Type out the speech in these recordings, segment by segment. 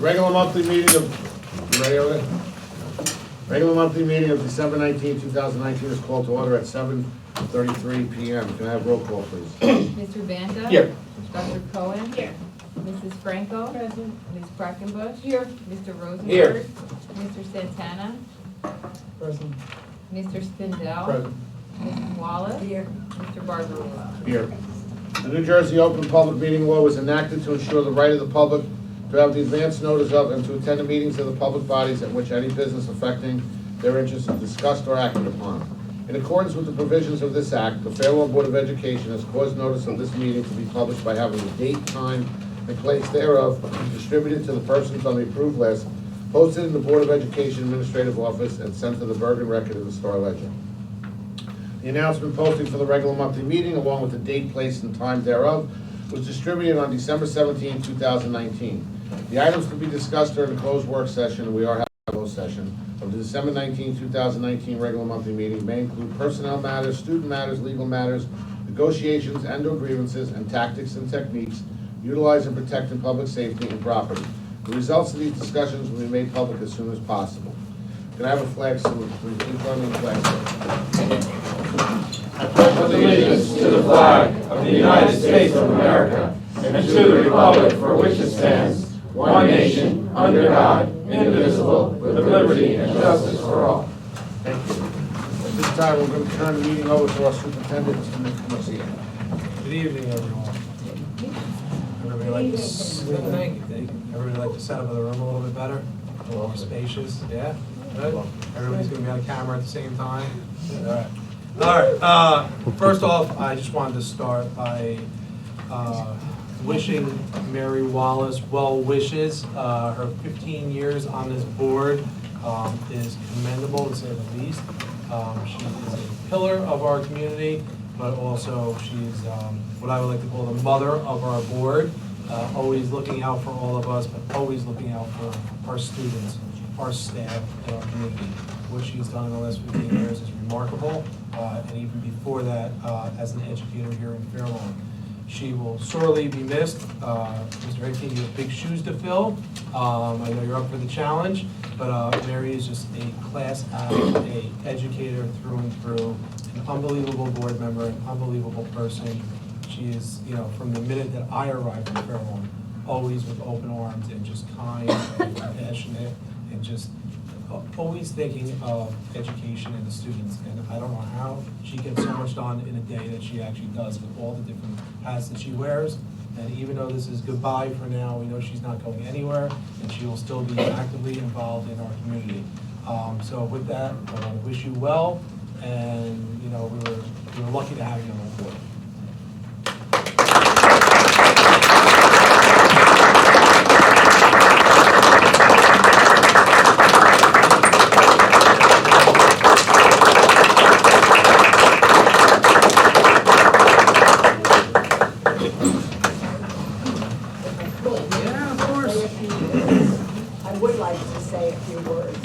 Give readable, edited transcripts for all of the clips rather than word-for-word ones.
Regular monthly meeting of, regular monthly meeting of December 19, 2019 is called to order at 7:33 PM. Can I have roll call, please? Mr. Banta? Here. Dr. Cohen? Here. Mrs. Franco? Present. Ms. Quackenbush? Here. Mr. Rosenberg? Here. Mr. Santana? Present. Mr. Spindell? Present. Mrs. Wallace? Here. Mr. Barbarossa? Here. The New Jersey Open Public Meeting Law was enacted to ensure the right of the public to have the advance notice of and to attend the meetings of the public bodies at which any business affecting their interests is discussed or acted upon. In accordance with the provisions of this act, the Fair Lawn Board of Education has caused notice of this meeting to be published by having the date, time, and place thereof distributed to the persons on the approved list, posted in the Board of Education Administrative Office, and sent to the Bergen Record of the Star Ledger. The announcement posting for the regular monthly meeting, along with the date, place, and time thereof, was distributed on December 17, 2019. The items to be discussed during the closed work session, and we are having a closed session, of the December 19, 2019 regular monthly meeting may include personnel matters, student matters, legal matters, negotiations and/or grievances, and tactics and techniques utilized in protecting public safety and property. The results of these discussions will be made public as soon as possible. Can I have a flag salute, please? Please join me in the flag salute. I pledge allegiance to the flag of the United States of America and to the republic for which it stands, one nation, under God, indivisible, with liberty and justice for all. Thank you. At this time, we're going to turn the meeting over to our superintendent, Mr. Nick Garcia. Good evening, everyone. Everybody like to, thank you. Everybody like to set up the room a little bit better, a little more spacious, yeah? Good? Everybody's gonna be on camera at the same time? All right, first off, I just wanted to start by wishing Mary Wallace well wishes. Her 15 years on this board is commendable, to say the least. She is a pillar of our community, but also she's what I would like to call the mother of our board, always looking out for all of us, but always looking out for our students, our staff, and our community. What she's done in the last 15 years is remarkable, and even before that, as an educator here in Fair Lawn. She will sorely be missed. Mr. Hickey, you have big shoes to fill. I know you're up for the challenge, but Mary is just a class act, a educator through and through, an unbelievable board member, an unbelievable person. She is, you know, from the minute that I arrived in Fair Lawn, always with open arms and just kind and compassionate and just always thinking of education and the students. And I don't know how she gets so much done in a day that she actually does with all the different hats that she wears. And even though this is goodbye for now, we know she's not going anywhere, and she will still be actively involved in our community. So with that, I want to wish you well, and you know, we were lucky to have you on our board. I would like to say a few words.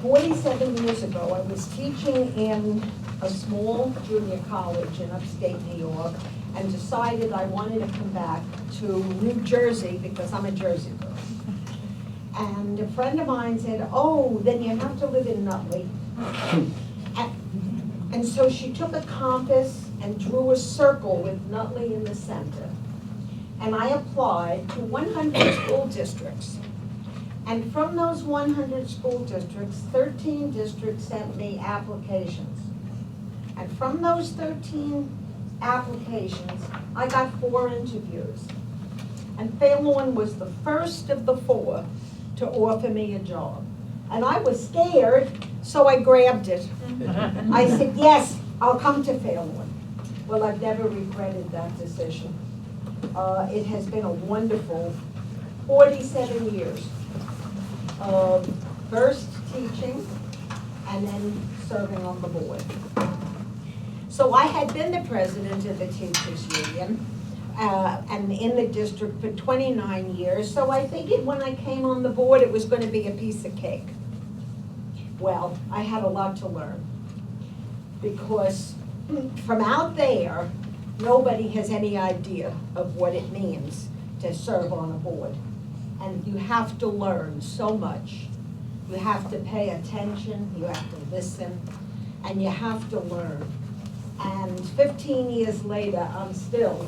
47 years ago, I was teaching in a small junior college in upstate New York and decided I wanted to come back to New Jersey because I'm a Jersey girl. And a friend of mine said, oh, then you have to live in Nutley. And so she took a compass and drew a circle with Nutley in the center. And I applied to 100 school districts. And from those 100 school districts, 13 districts sent me applications. And from those 13 applications, I got 4 interviews. And Fair Lawn was the first of the 4 to offer me a job. And I was scared, so I grabbed it. I said, yes, I'll come to Fair Lawn. Well, I've never regretted that decision. It has been a wonderful 47 years of first teaching and then serving on the board. So I had been the president of the teachers union and in the district for 29 years, so I figured when I came on the board it was going to be a piece of cake. Well, I had a lot to learn because from out there, nobody has any idea of what it means to serve on a board. and you have to learn so much. You have to pay attention, you have to listen, and you have to learn. And 15 years later, I'm still.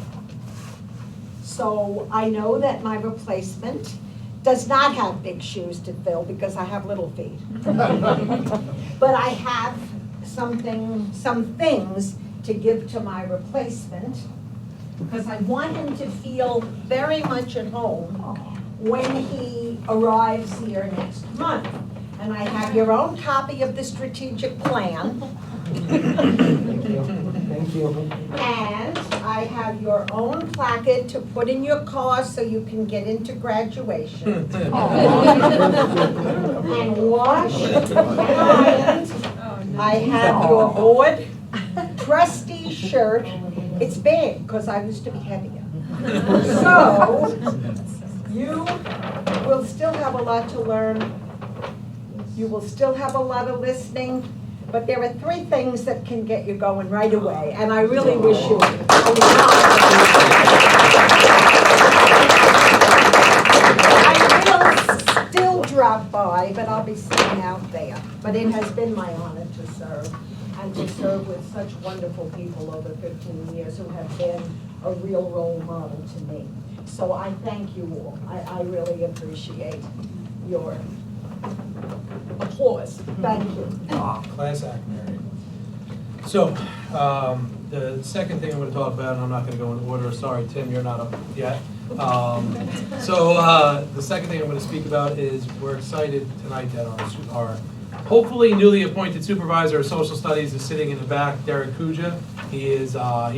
So I know that my replacement does not have big shoes to fill because I have little feet. But I have some things to give to my replacement because I want him to feel very much at home when he arrives here next month. And I have your own copy of the strategic plan. Thank you. And I have your own placard to put in your car so you can get into graduation. And wash and iron. I have your board trustee shirt. It's big because I used to be heavier. So you will still have a lot to learn. You will still have a lot of listening. But there are 3 things that can get you going right away, and I really wish you I will still drop by, but I'll be sitting out there. But it has been my honor to serve, and to serve with such wonderful people over 15 years who have been a real role model to me. So I thank you all. I really appreciate your applause. Thank you. Class act, Mary. So, the second thing I'm gonna talk about, and I'm not gonna go in order, sorry, Tim, you're not up yet. The second thing I'm gonna speak about is we're excited tonight that our hopefully newly appointed supervisor of social studies is sitting in the back, Derek Kuja. He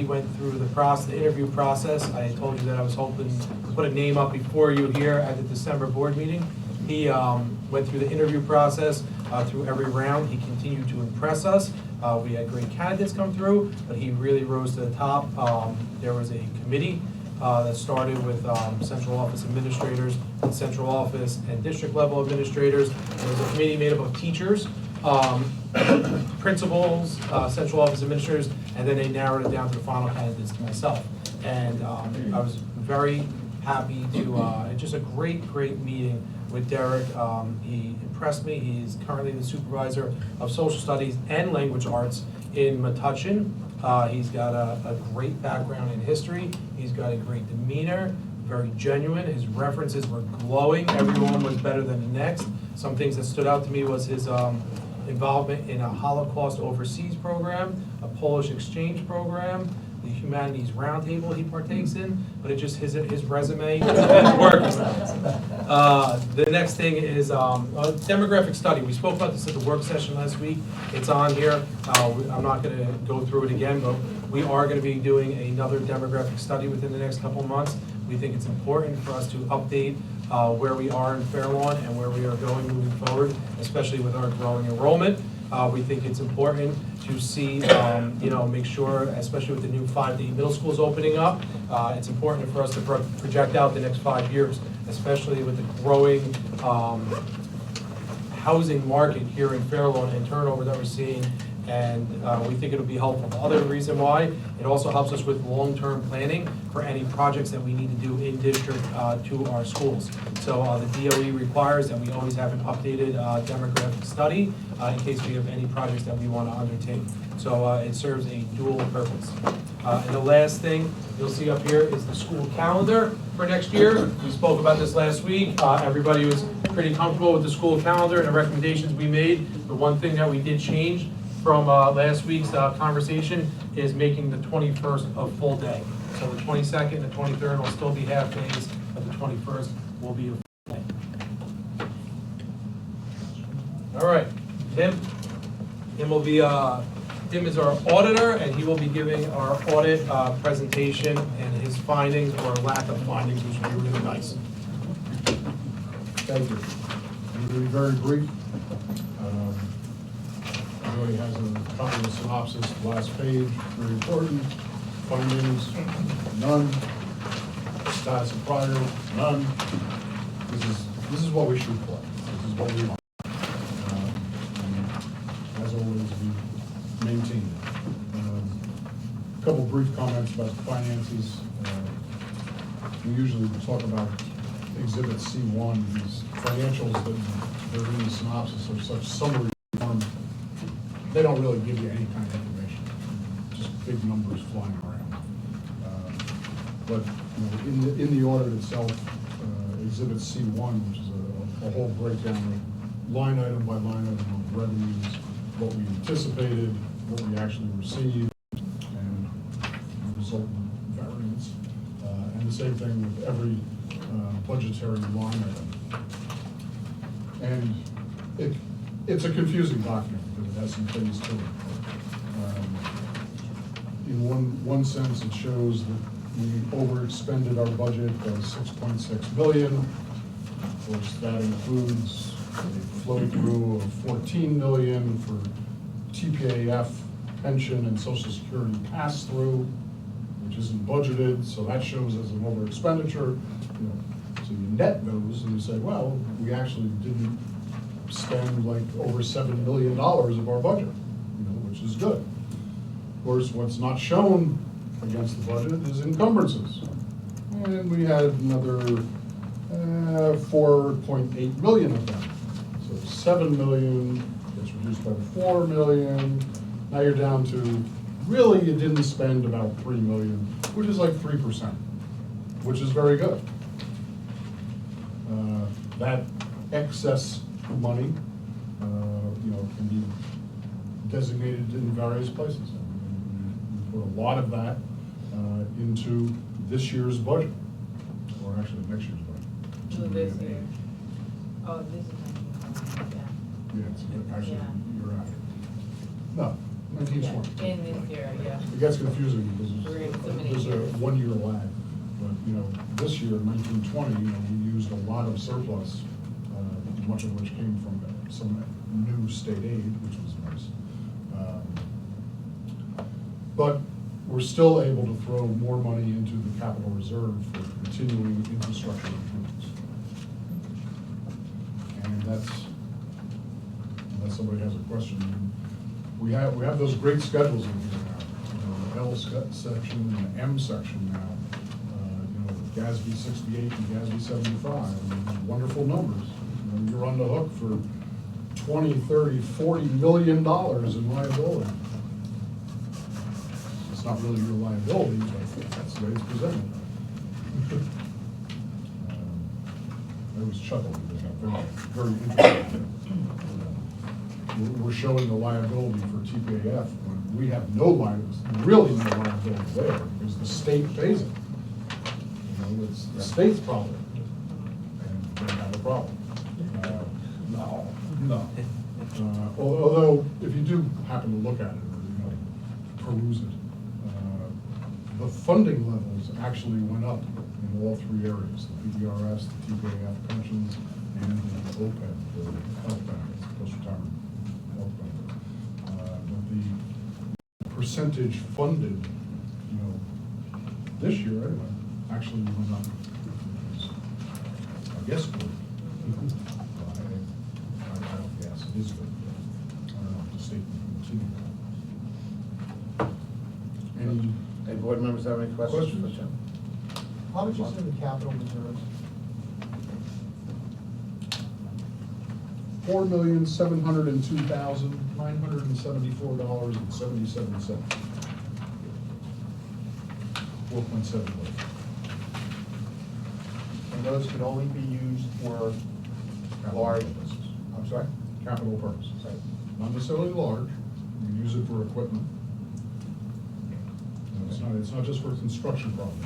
went through the interview process. I told you that I was hoping to put a name up before you here at the December board meeting. He went through the interview process through every round. He continued to impress us. We had great candidates come through, but he really rose to the top. There was a committee that started with central office administrators, and central office and district level administrators. There was a committee made up of teachers, principals, central office administrators, and then they narrowed it down to the final candidates, to myself. And I was very happy to, just a great meeting with Derek. He impressed me. He's currently the supervisor of social studies and language arts in Metuchen. He's got a great background in history. He's got a great demeanor, very genuine. His references were glowing. Everyone was better than the next. Some things that stood out to me was his involvement in a Holocaust overseas program, a Polish exchange program, the Humanities Roundtable he partakes in, but it just his resume works. The next thing is a demographic study. We spoke about this at the work session last week. It's on here. I'm not going to go through it again, but we are going to be doing another demographic study within the next couple of months. We think it's important for us to update where we are in Fair Lawn and where we are going moving forward, especially with our growing enrollment. We think it's important to see, make sure, especially with the new 5-day middle schools opening up, it's important for us to project out the next 5 years, especially with the growing housing market here in Fair Lawn and turnover that we're seeing. And we think it'll be helpful. The other reason why, it also helps us with long-term planning for any projects that we need to do in district to our schools. So the DOE requires that we always have an updated demographic study in case we have any projects that we want to undertake. So it serves a dual purpose. And the last thing you'll see up here is the school calendar for next year. We spoke about this last week. Everybody was pretty comfortable with the school calendar and the recommendations we made. The one thing that we did change from last week's conversation is making the 21st a full day. So the 22nd and the 23rd will still be half days, but the 21st will be a full day. All right, Tim. Tim is our auditor, and he will be giving our audit presentation and his findings or lack of findings, which will be really nice. Thank you. I'm going to be very brief. Everybody has a copy of the synopsis, last page, very important. Findings, none. Status of prior, none. This is what we shoot for. This is what we want. And as always, we maintain it. A couple brief comments about the finances. We usually talk about Exhibit C1, these financials that are in the synopsis are such summary form, they don't really give you any kind of information, just big numbers flying around. But, you know, in the audit itself, Exhibit C1, which is a whole breakdown of line item by line item of revenues, what we anticipated, what we actually received, and the resultant variance. And the same thing with every budgetary line item. And it's a confusing document because it has some things to it. In one sense, it shows that we overexpended our budget by 6.6 million. Of course, that includes a flow-through of 14 million for TPAF pension and Social Security pass-through, which isn't budgeted, so that shows as an over-expenditure. You know, so you net those and you say, well, we actually didn't spend like over $7 million of our budget, you know, which is good. Of course, what's not shown against the budget is encumbrances. And we had another 4.8 million of them. So 7 million gets reduced by 4 million. Now you're down to, really you didn't spend about 3 million, which is like 3%, which is very good. That excess money, you know, can be designated in various places. We put a lot of that into this year's budget, or actually next year's budget. Who this year? Oh, this is, Yeah, it's actually, Yeah. you're right. No, 1920. yeah, in this year, yeah. It gets confusing because We're in so many there's a years. 1 year lag. But, you know, this year, 1920, you know, we used a lot of surplus, much of which came from some new state aid, which was nice. But we're still able to throw more money into the capital reserve for continuing infrastructure improvements. And that's, unless somebody has a question, we have those great schedules in here now. You know, the L section and the M section now. You know, GASB 68 and GASB 75, I mean, wonderful numbers. You know, you're on the hook for 20, 30, 40 million dollars in liability. It's not really your liability, but that's the way it's presented. I was chuckling because I'm very interested. We're showing the liability for TPAF when we have no liability, really no liability there, because the state pays it. You know, it's the state's problem, and they have a problem. No. Although, if you do happen to look at it, or, you know, peruse it, the funding levels actually went up in all three areas, the PDRS, the TPAF pensions, and the OPEB, the health benefits, post-retirement health benefits. But the percentage funded, you know, this year anyway, actually went up. I guess good. I don't guess, it is good. I don't know if the state will continue that. Any board members have any questions for Questions? Jim? How much is in the capital reserves? $4,702,974.77. 4.7 million. And those could only be used for large, I'm sorry? Capital purposes. Right. Not necessarily large, you use it for equipment. No, it's not just for construction problems,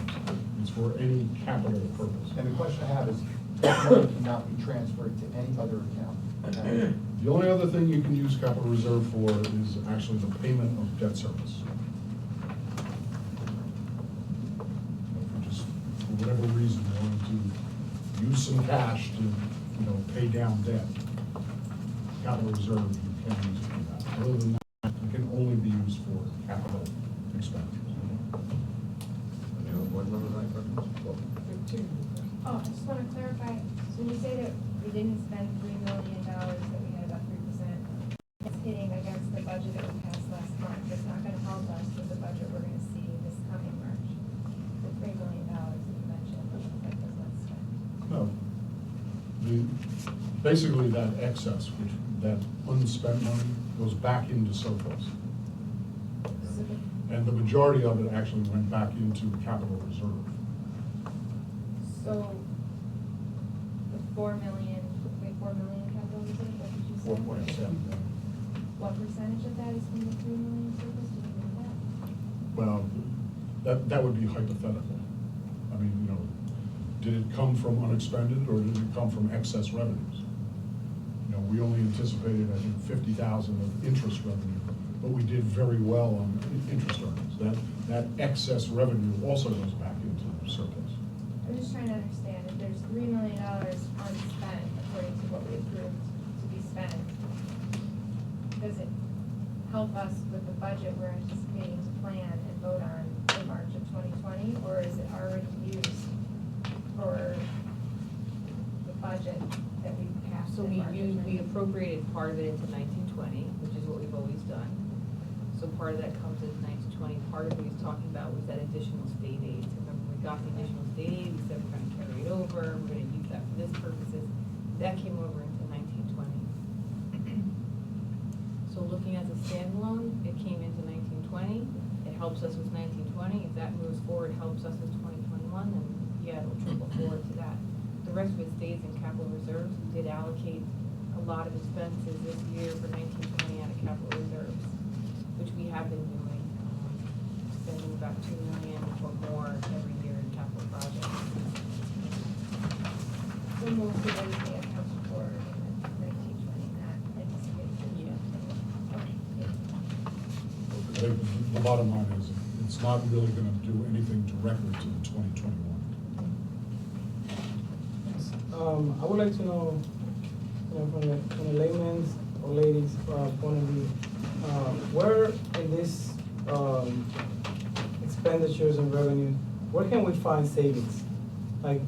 it's for any capital purpose. And the question I have is, that money cannot be transferred to any other account. The only other thing you can use capital reserve for is actually the payment of debt service. If you just, for whatever reason, wanted to use some cash to, you know, pay down debt, capital reserve, you can use it for that. Other than that, it can only be used for capital expenditures. Any other board members have any questions? Oh, I just want to clarify, so when you say that we didn't spend $3 million, that we had about 3%, it's hitting against the budget that we passed last March. It's not going to help us with the budget we're going to see this coming March. The $3 million that you mentioned, that was not spent. No, Basically, that excess, that unspent money goes back into surplus. And the majority of it actually went back into capital reserve. So, the 4 million capital reserve, what did you say? 4.7. What percentage of that is from the 3 million surplus, do you know that? Well, that would be hypothetical. I mean, you know, did it come from unexpended or did it come from excess revenues? You know, we only anticipated, I think, 50,000 of interest revenue, but we did very well on interest earnings. That excess revenue also goes back into surplus. I'm just trying to understand, if there's $3 million unspent according to what we approved to be spent, does it help us with the budget we're anticipating to plan and vote on in March of 2020, or is it already used for the budget that we passed So in we March of we 2020? appropriated part of it into 1920, which is what we've always done. So part of that comes into 1920. Part of what he's talking about was that additional state aid. So remember, we got the additional state aid, we said we're gonna carry it over, we're gonna use that for this purposes. That came over into 1920. So looking at the standalone, it came into 1920. It helps us with 1920. If that moves forward, helps us with 2021, then yeah, it'll trickle forward to that. The rest of it stays in capital reserves. We did allocate a lot of expenses this year for 1920 out of capital reserves, which we have been doing, spending about $2 million or more every year in capital projects. So most of everything accounts for in 1920, not anticipated. Yeah. Okay. The bottom line is, it's not really gonna do anything directly to the 2021. I would like to know, from the layman's or ladies' point of view, where in this expenditures and revenue, where can we find savings? Like,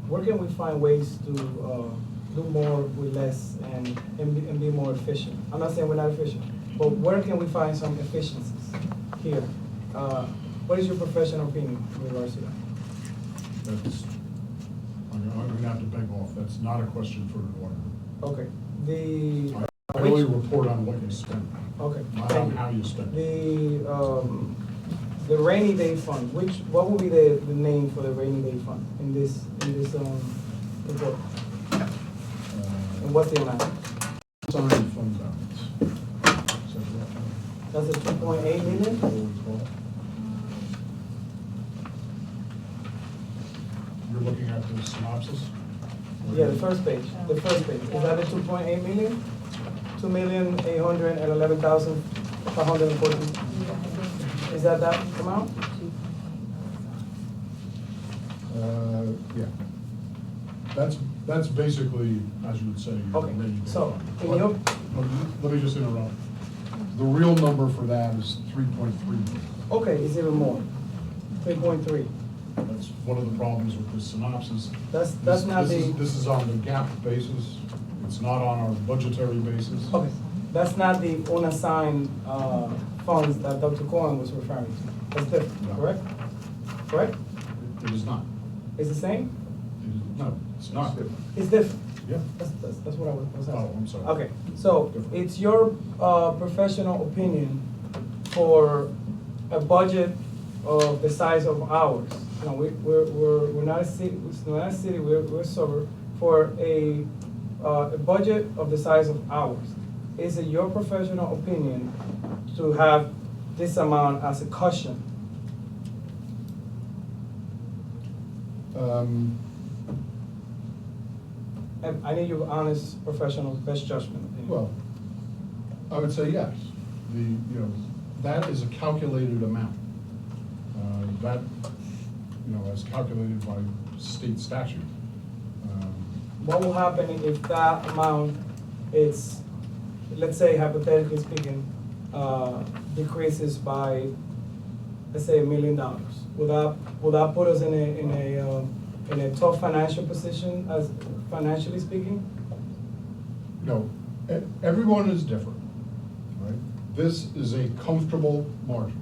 where can we find ways to do more with less and be more efficient? I'm not saying we're not efficient, but where can we find some efficiencies here? What is your professional opinion in regards to that? That's, I'm gonna have to beg off, that's not a question for an auditor. Okay, I only report on what you spend, okay. not on how you spend it. The rainy day fund, what would be the name for the rainy day fund in this report? And what's the amount? Signed fund balance. So That's a 2.8 million? what we call it. You're looking at the synopsis? Yeah, the first page, Is that the 2.8 million? 2,811,514? Is that amount? Yeah. That's basically, as you would say. your Okay, rainy day so, fund. in your- Let me just interrupt. The real number for that is 3.3 million. Okay, it's even more, 3.3. That's one of the problems with the synopsis. That's This- not this is- the- This is on the GAAP basis. It's not on our budgetary basis. Okay, that's not the unassigned funds that Dr. Cohen was referring to. That's different, No. correct? Correct? It is not. It's the same? No, it's not. It's different. Yeah. That's what I was asking. Oh, I'm sorry. Okay, so it's your professional opinion for a budget of the size of ours. You know, we're not a city, we're a suburb, for a budget of the size of ours. Is it your professional opinion to have this amount as a cushion? And I need your honest, professional, best judgment opinion. Well, I would say yes. That is a calculated amount. That, as calculated by state statute. What will happen if that amount is, let's say hypothetically speaking, decreases by, let's say $1 million? Will that put us in a tough financial position, as financially speaking? Everyone is different, right? This is a comfortable margin,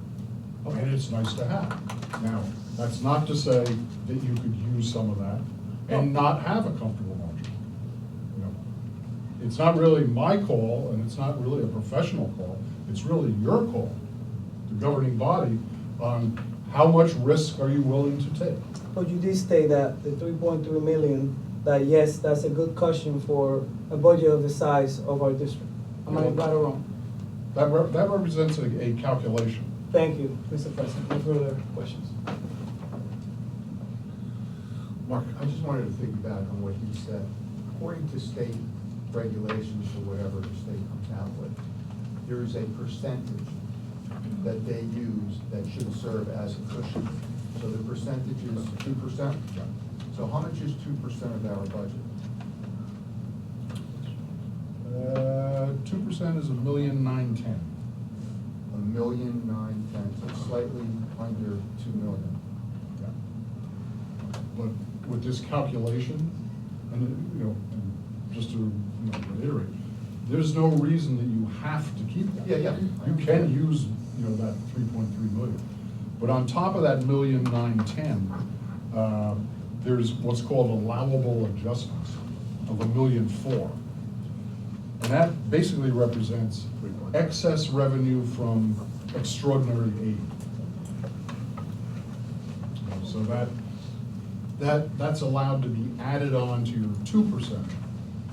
and it's nice to have. Now, that's not to say that you could use some of that and not have a comfortable margin. it's not really my call, and it's not really a professional call, it's really your call, the governing body, on how much risk are you willing to take? But you did state that the 3.3 million, that yes, that's a good cushion for a budget of the size of our district. Am I right or wrong? That represents a calculation. Thank you, Mr. President. No further questions. Mark, I just wanted to piggyback on what he said. According to state regulations or whatever the state comes out with, there is a percentage that they use that should serve as a cushion. So the percentage is 2%. So how much is 2% of our budget? 2% is $1,910,000. $1,910,000, so slightly under 2 million. But with this calculation, and, you know, and just to, you know, reiterate, there's no reason that you have to keep that. Yeah. You can use, you know, that 3.3 million. But on top of that $1,910,000, there's what's called allowable adjustments of $1,004,000. And that basically represents excess revenue from extraordinary aid. So that's allowed to be added on to your 2%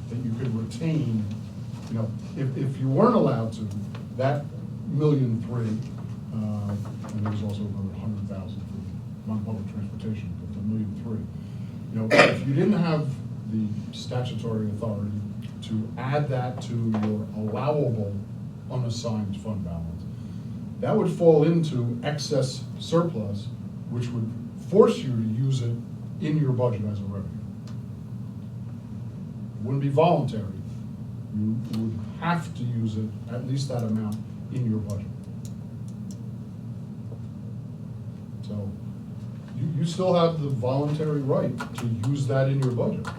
that you could retain. You know, if you weren't allowed to, that $1,003,000, and there's also another $100,000 for non-public transportation, but the $1,003,000. You know, if you didn't have the statutory authority to add that to your allowable unassigned fund balance, that would fall into excess surplus, which would force you to use it in your budget as a revenue. It wouldn't be voluntary. You would have to use it, at least that amount, in your budget. So you still have the voluntary right to use that in your budget. The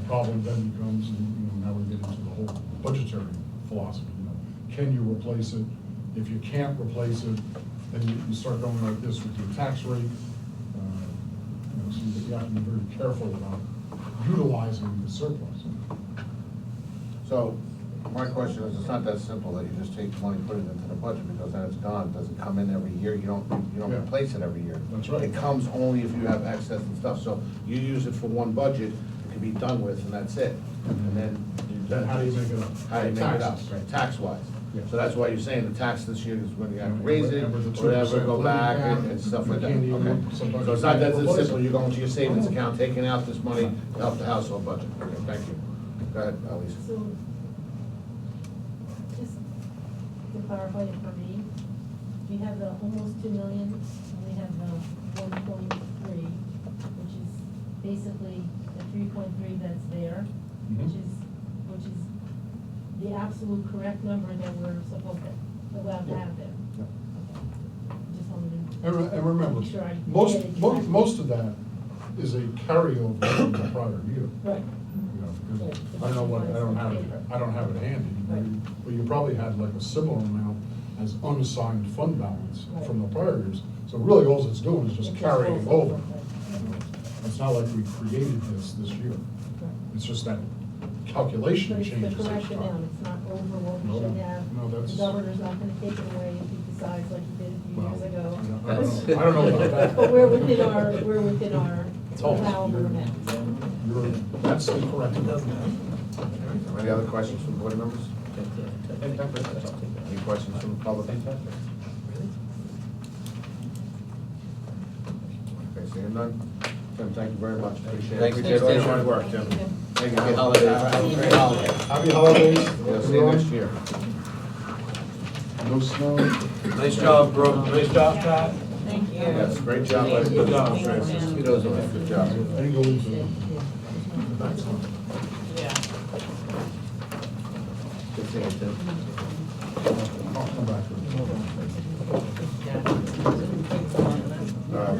problem then becomes, you know, now we get into the whole budgetary philosophy. You know, can you replace it? If you can't replace it, then you start going like this with your tax rate. You know, so you have to be very careful about utilizing the surplus. So, my question is, it's not that simple that you just take the money, put it into the budget, because then it's gone. Does it come in every year? You don't Yeah. replace it every year. That's right. It comes only if you have excess and stuff. So you use it for one budget, it can be done with, and that's it. And then. Then how do you make it up? How do you make it up, Taxes. right, tax-wise? Yeah. So that's why you're saying the tax this year is when you have to Yeah, raise it, remember the whatever, 2% go back living and cap, stuff you like that. can't even- Okay. sometimes So it's you not can't that replace simple, it. you're going to your savings account, taking out this money to help the household budget. Okay, thank you. Go ahead, Elise. So, just to clarify it for me, we have the almost 2 million, and we have the 1.3, which is basically the 3.3 that's there, which is the absolute correct number that we're supposed to, allowed to have there. Yeah. Okay. Just wanted to. And remember, make sure I most, get it correctly. most of that is a carryover from the prior year. Right. You know, because I don't know what, I don't have it handy, but you probably had like a similar amount as unassigned fund balance from the prior years. So really all it's doing is just It just carrying rolls over. It's not like we created this year. It's just that calculation But it's changes the each correct time. amount, it's not over what we No, should have. no, that's- The governor's not gonna take it away if he decides like he did a few Well, years ago. I don't know about that. But we're within our Total. allowable amount. That's the correct. Any other questions from board members? Any questions from the public? Okay, seeing none. Tim, thank you very much, appreciate it. Thanks, Appreciate all your Tim. hard work, Tim. Thank you. Happy holidays. Have a great holiday. Happy holidays. We'll see you next year. No snow. Nice job, bro. Nice job, Pat. Thank you. Yes, great job, buddy. Good job. Francis. Kudos on that, good job. I didn't go into. Yeah. Good seeing you, Tim. I'll come back. All right.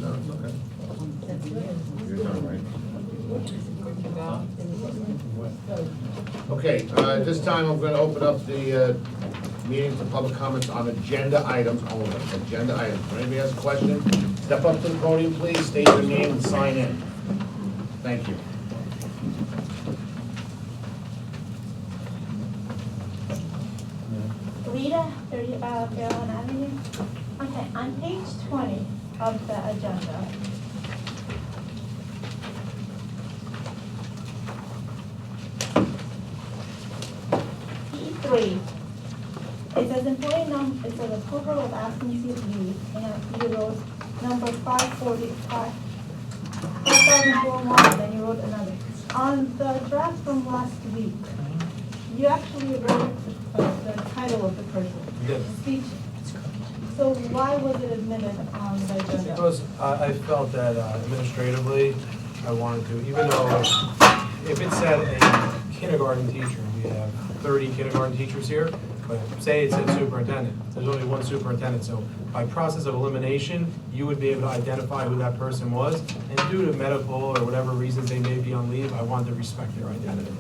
No, it's okay. You're done, right? Okay, at this time, I'm going to open up the meeting to public comments on agenda items only, agenda items. If anybody has a question, step up to the podium, please, state your name and sign in. Thank you. Rita, 30 Fairlawn Avenue. Okay, on page 20 of the agenda. P3, it says it says approval of absentee leave, and you wrote number 545, 5041, then you wrote another. On the draft from last week, you actually wrote the title of the person. Yes. Speech. So why was it admitted on the agenda? Because I felt that administratively, I wanted to, even though if it said a kindergarten teacher, we have 30 kindergarten teachers here, but say it said superintendent, there's only one superintendent, so by process of elimination, you would be able to identify who that person was, and due to medical or whatever reasons they may be on leave, I wanted to respect their identity.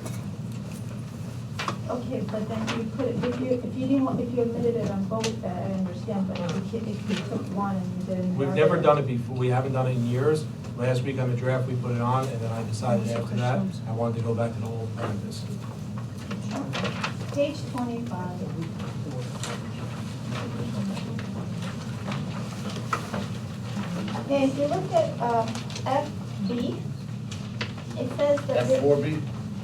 Okay, but then you put it, if you didn't want, if you admitted it on both, I understand, but if you took one and you didn't. We've never done it before, we haven't done it in years. Last week on the draft, we put it on, and then I decided after that, I wanted to go back to the old practice. Page 25. Okay, if you look at FB, it says that. F4B?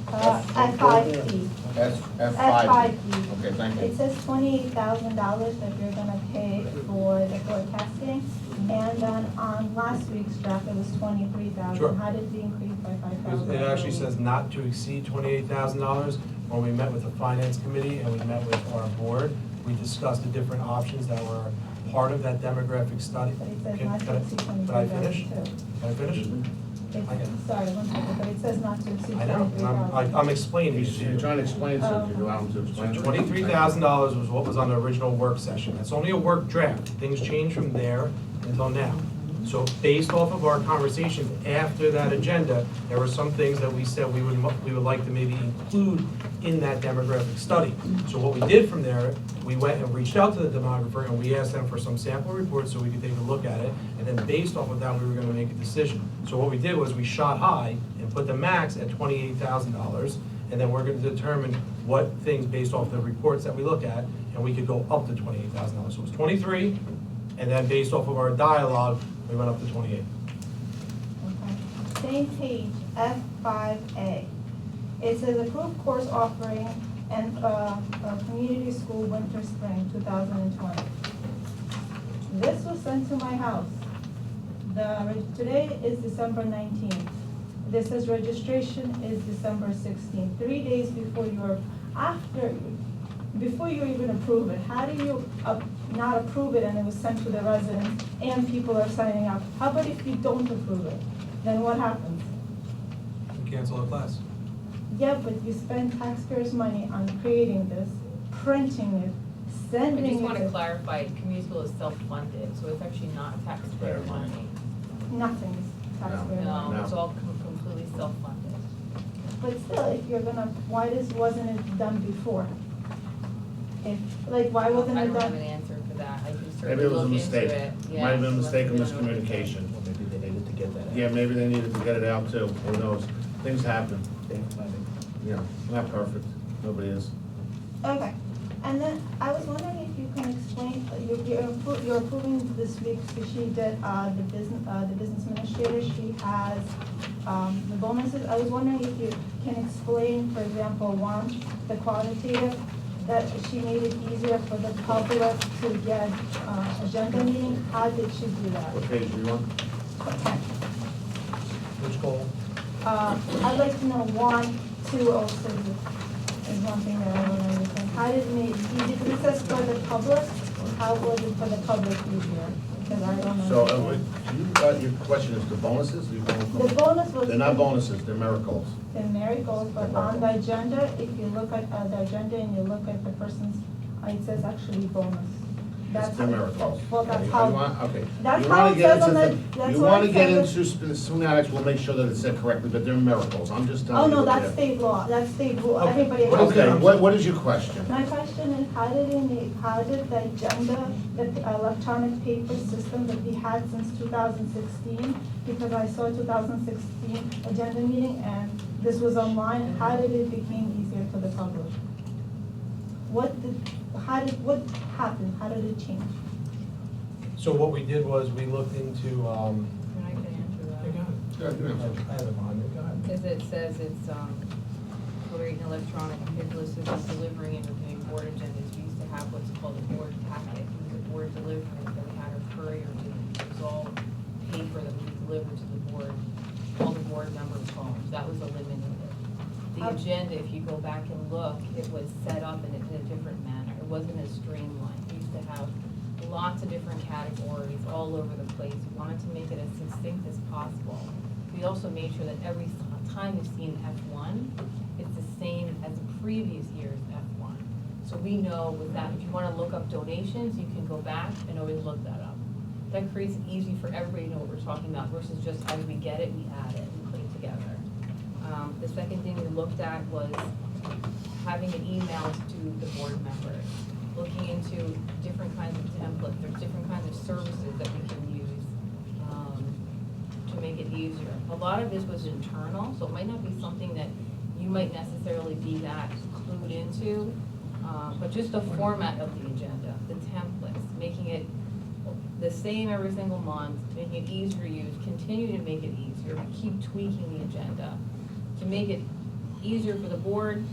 F5B. F5. Okay, thank It you. says $28,000 that you're gonna pay for the forecasting, and then on last week's draft, it was $23,000. Sure. How did it increase by $5,000? It actually says not to exceed $28,000. When we met with the finance committee and we met with our board, we discussed the different options that were part of that demographic study. But it says Can not to exceed can I finish? $23,000 too. Can I finish? Sorry, one second, but it says not to exceed I know, $23,000. I'm explaining it to You're you. trying to explain something, you allow him to explain. $23,000 was what was on the original work session. That's only a work draft. Things changed from there until now. So based off of our conversations after that agenda, there were some things that we said we would like to maybe include in that demographic study. So what we did from there, we went and reached out to the demographer and we asked them for some sample reports so we could take a look at it. And then based off of that, we were gonna make a decision. So what we did was we shot high and put the max at $28,000. And then we're gonna determine what things based off the reports that we look at, and we could go up to $28,000. So it was 23, and then based off of our dialogue, we went up to 28. Okay. Same page, F5A. It says approved course offering and a community school winter spring 2020. This was sent to my house. Today is December 19th. This says registration is December 16th, 3 days before before you even approve it. How do you not approve it and it was sent to the residents and people are signing up? How about if you don't approve it? Then what happens? We cancel the class. Yeah, but you spend taxpayers' money on creating this, printing it, I sending it. just want to clarify, community school is self-funded, so it's actually not taxpayer money. Nothing is taxpayer money. No, it's all completely self-funded. But still, if you're gonna, wasn't it done before? Why wasn't I it don't have an done? answer for that, I can Maybe certainly it was a look into mistake. it. Might have been a mistake of Let me know. miscommunication. Maybe they needed to get that. Yeah, maybe they needed to get it out too, who knows? Things happen, you know, not perfect, nobody is. Okay, and then I was wondering if you can explain, you're approving this week, so she did, the business administrator, she has, the bonuses. I was wondering if you can explain, for example, one, the quantitative, that she made it easier for the public to get, agenda meeting. How did she do that? What page are you on? Okay. Which goal? I'd like to know 1, 2 also is one thing that I don't understand. How did it make it easy? This says for the public, how was it for the public easier? Because I don't know. So, your question is the bonuses? The bonus was. They're not bonuses, they're miracles. The miracles, but on the agenda, if you look at the agenda and you look at the person's, it says actually bonus. That's They're how- miracles. Well, that's Okay, you how- want- Okay. that's You how wanna it get says on into the- the- that's You what wanna it get says into schematics, we'll make sure that it's said correctly, but they're miracles, I'm just Oh, telling you. no, what that's they're- state law, that's state rule, Okay. everybody has. Okay, to- what is your question? My question is, how did the agenda, the electronic paper system that we had since 2016, because I saw 2016 agenda meeting and this was online, how did it become easier for the public? What happened, how did it change? So what we did was we looked into, And I can answer that. Yeah, you answer. I have it on, go ahead. Because it says it's, creating electronic paperless system delivering and reviewing board agendas. We used to have what's called a board packet, it was a board delivery, that we had a courier to, it was all paper that we delivered to the board, all the board members' homes, that was eliminated. The agenda, if you go back and look, it was set up in a different manner, it wasn't as streamlined. We used to have lots of different categories all over the place, we wanted to make it as succinct as possible. We also made sure that every time you've seen F1, it's the same as the previous year's F1. So we know with that, if you want to look up donations, you can go back and always look that up. That creates it easy for everybody to know what we're talking about versus just as we get it, we add it, we put it together. The second thing we looked at was having an email to the board members, looking into different kinds of templates, there's different kinds of services that we can use to make it easier. A lot of this was internal, so it might not be something that you might necessarily be that clued into, but just the format of the agenda, the templates, making it the same every single month, making it easier to use, continue to make it easier, but keep tweaking the agenda to make it easier for the board,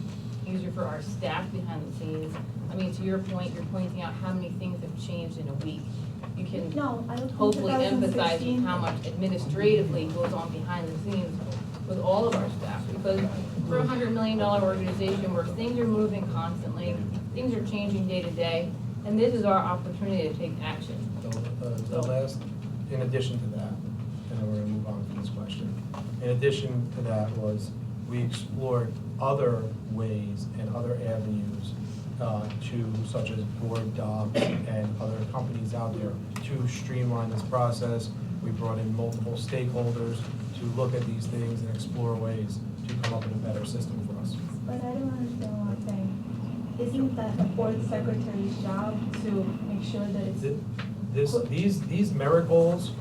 easier for our staff behind the scenes. I mean, to your point, you're pointing out how many things have changed in a week. You can No, I don't think hopefully emphasize 2016 how much administratively goes on behind the scenes with all of our staff. Because for a $100 million organization where things are moving constantly, things are changing day to day, and this is our opportunity to take action. The last, in addition to that, and then we're gonna move on from this question. In addition to that was, we explored other ways and other avenues such as Board Docs and other companies out there to streamline this process. We brought in multiple stakeholders to look at these things and explore ways to come up with a better system for us. But I don't understand one thing. Isn't that the board secretary's job to make sure that it's? These miracles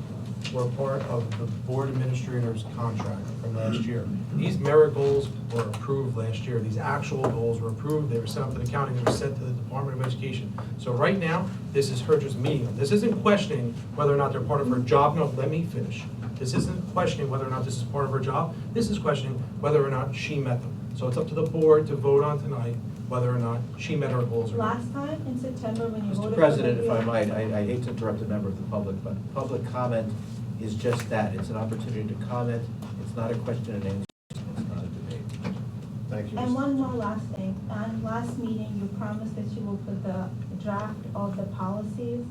were part of the board administrator's contract from last year. These miracles were approved last year. These actual goals were approved. They were sent up to the county. They were sent to the Department of Education. So right now, this is her just meeting them. This isn't questioning whether or not they're part of her job. No, let me finish. This isn't questioning whether or not this is part of her job. This is questioning whether or not she met them. So it's up to the board to vote on tonight whether or not she met her goals or not. Last time in September when you voted. Mr. President, if I might, I hate to interrupt a member of the public, but public comment is just that. It's an opportunity to comment. It's not a question and answer. It's not a debate. Thank you. And Mr. one more last thing. Last meeting, you promised that you will put the draft of the policies.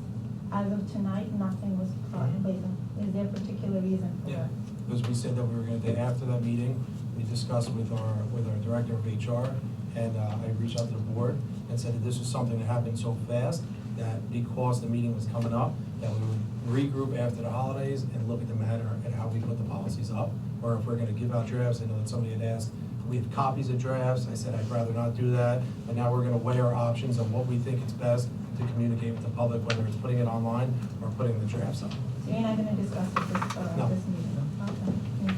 As of tonight, nothing was placed. Is there a particular reason for Yeah, that? because we said that we were gonna do, after that meeting, we discussed with our director of HR, and I reached out to the board and said that this was something that happened so fast, that because the meeting was coming up, that we would regroup after the holidays and look at the matter and how we put the policies up, or if we're gonna give out drafts. I know that somebody had asked, we have copies of drafts. I said I'd rather not do that, but now we're gonna weigh our options on what we think is best to communicate with the public, whether it's putting it online or putting the drafts up. So you're not gonna discuss it No. this meeting? Okay, thank you.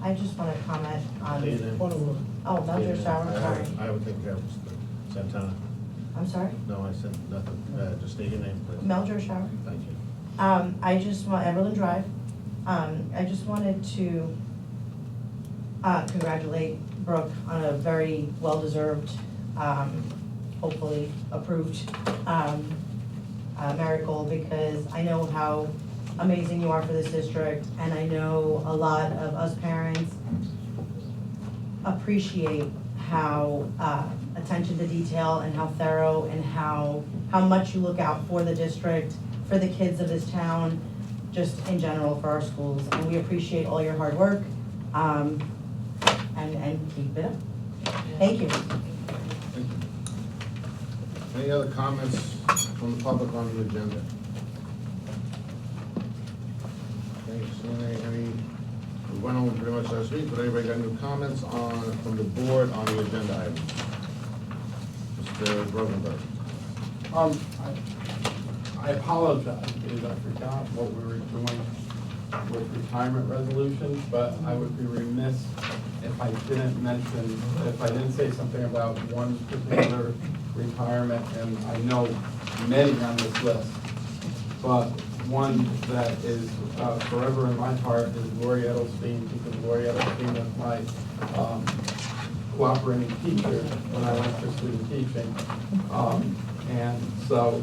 I just want to comment on, Say your name. oh, Mildred Shower, sorry. I would think that was Santana. I'm sorry? No, I said nothing. Just state your name, please. Mildred Shower. Thank you. I just want, Everland Drive, I just wanted to congratulate Brooke on a very well-deserved, hopefully approved miracle, because I know how amazing you are for this district, and I know a lot of us parents appreciate how attention to detail and how thorough and how much you look out for the district, for the kids of this town. just in general for our schools. And we appreciate all your hard work, and keep it up. Thank you. Any other comments from the public on the agenda? Okay, so we went over pretty much last week, but anybody got any comments from the board on the agenda items? Mr. Rosenberg. I apologize because I forgot what we were doing with retirement resolutions, but I would be remiss if I didn't say something about one particular retirement, and I know many on this list, but one that is forever in my heart is Lori Edelstein, because Lori Edelstein was my cooperating teacher when I went for student teaching. And so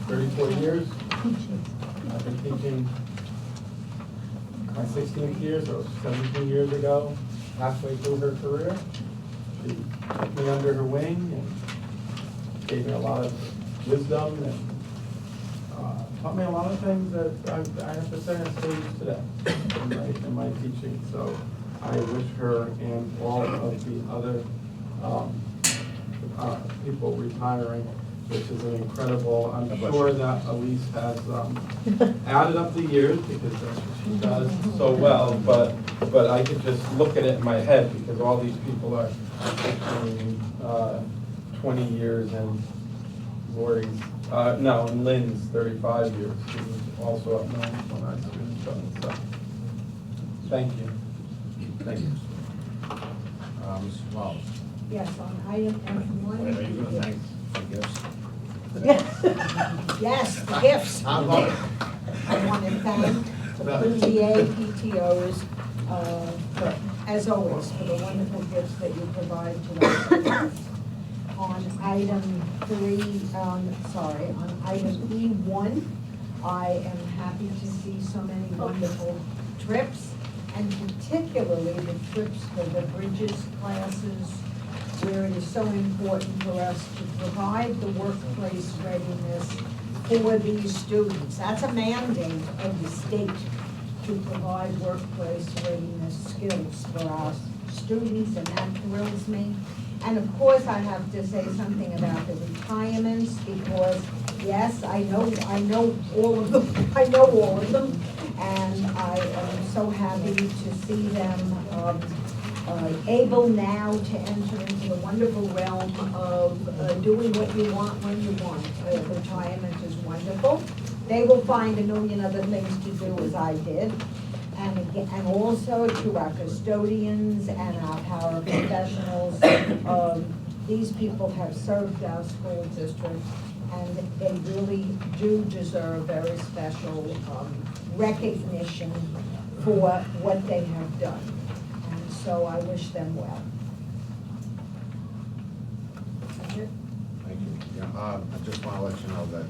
34 years, I've been teaching my 16th year, so 17 years ago, halfway through her career. She took me under her wing and gave me a lot of wisdom and taught me a lot of things that I have to say on stage today in my teaching. So I wish her and all of the other people retiring, which is an incredible, I'm sure that Elise has added up the years because that's what she does so well, but I could just look at it in my head because all these people are 20 years and Lori's, no, and Lynn's 35 years. She was also up north when I was doing so. Thank you. Thank you. Mrs. Wallace. Yes, on item F1. Wait, are you gonna thank the gifts? Yes, the gifts. I love it. I want to thank the PTA, PTOs, as always, for the wonderful gifts that you provide to our students. On item E1, I am happy to see so many wonderful trips, and particularly the trips for the Bridges classes, where it is so important for us to provide the workplace readiness for these students. That's a mandate of the state to provide workplace readiness skills for our students, and that thrills me. And of course, I have to say something about the retirements, because yes, I know all of them, and I am so happy to see them able now to enter into the wonderful realm of doing what you want when you want. Retirement is wonderful. They will find a million other things to do as I did. And again, and also to our custodians and our paraprofessionals. These people have served our school district, and they really do deserve very special recognition for what they have done. And so I wish them well. Thank you. Yeah, I just want to let you know that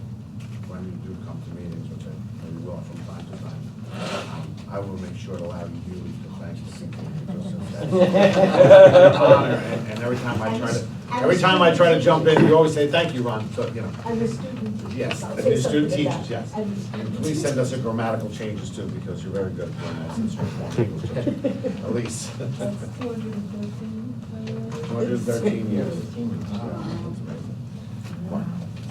when you do come to meetings, which I maybe will from time to time, I will make sure to allow you to thank the people. Honor, and every time I try to jump in, you always say, thank you, Ron, so, you know. And the student teachers. Yes, I'll and say the student something teachers, about yes. that. And the student And please send us a grammatical changes too, because you're very good at doing that since you're born English. Elise. That's 213. 213 years.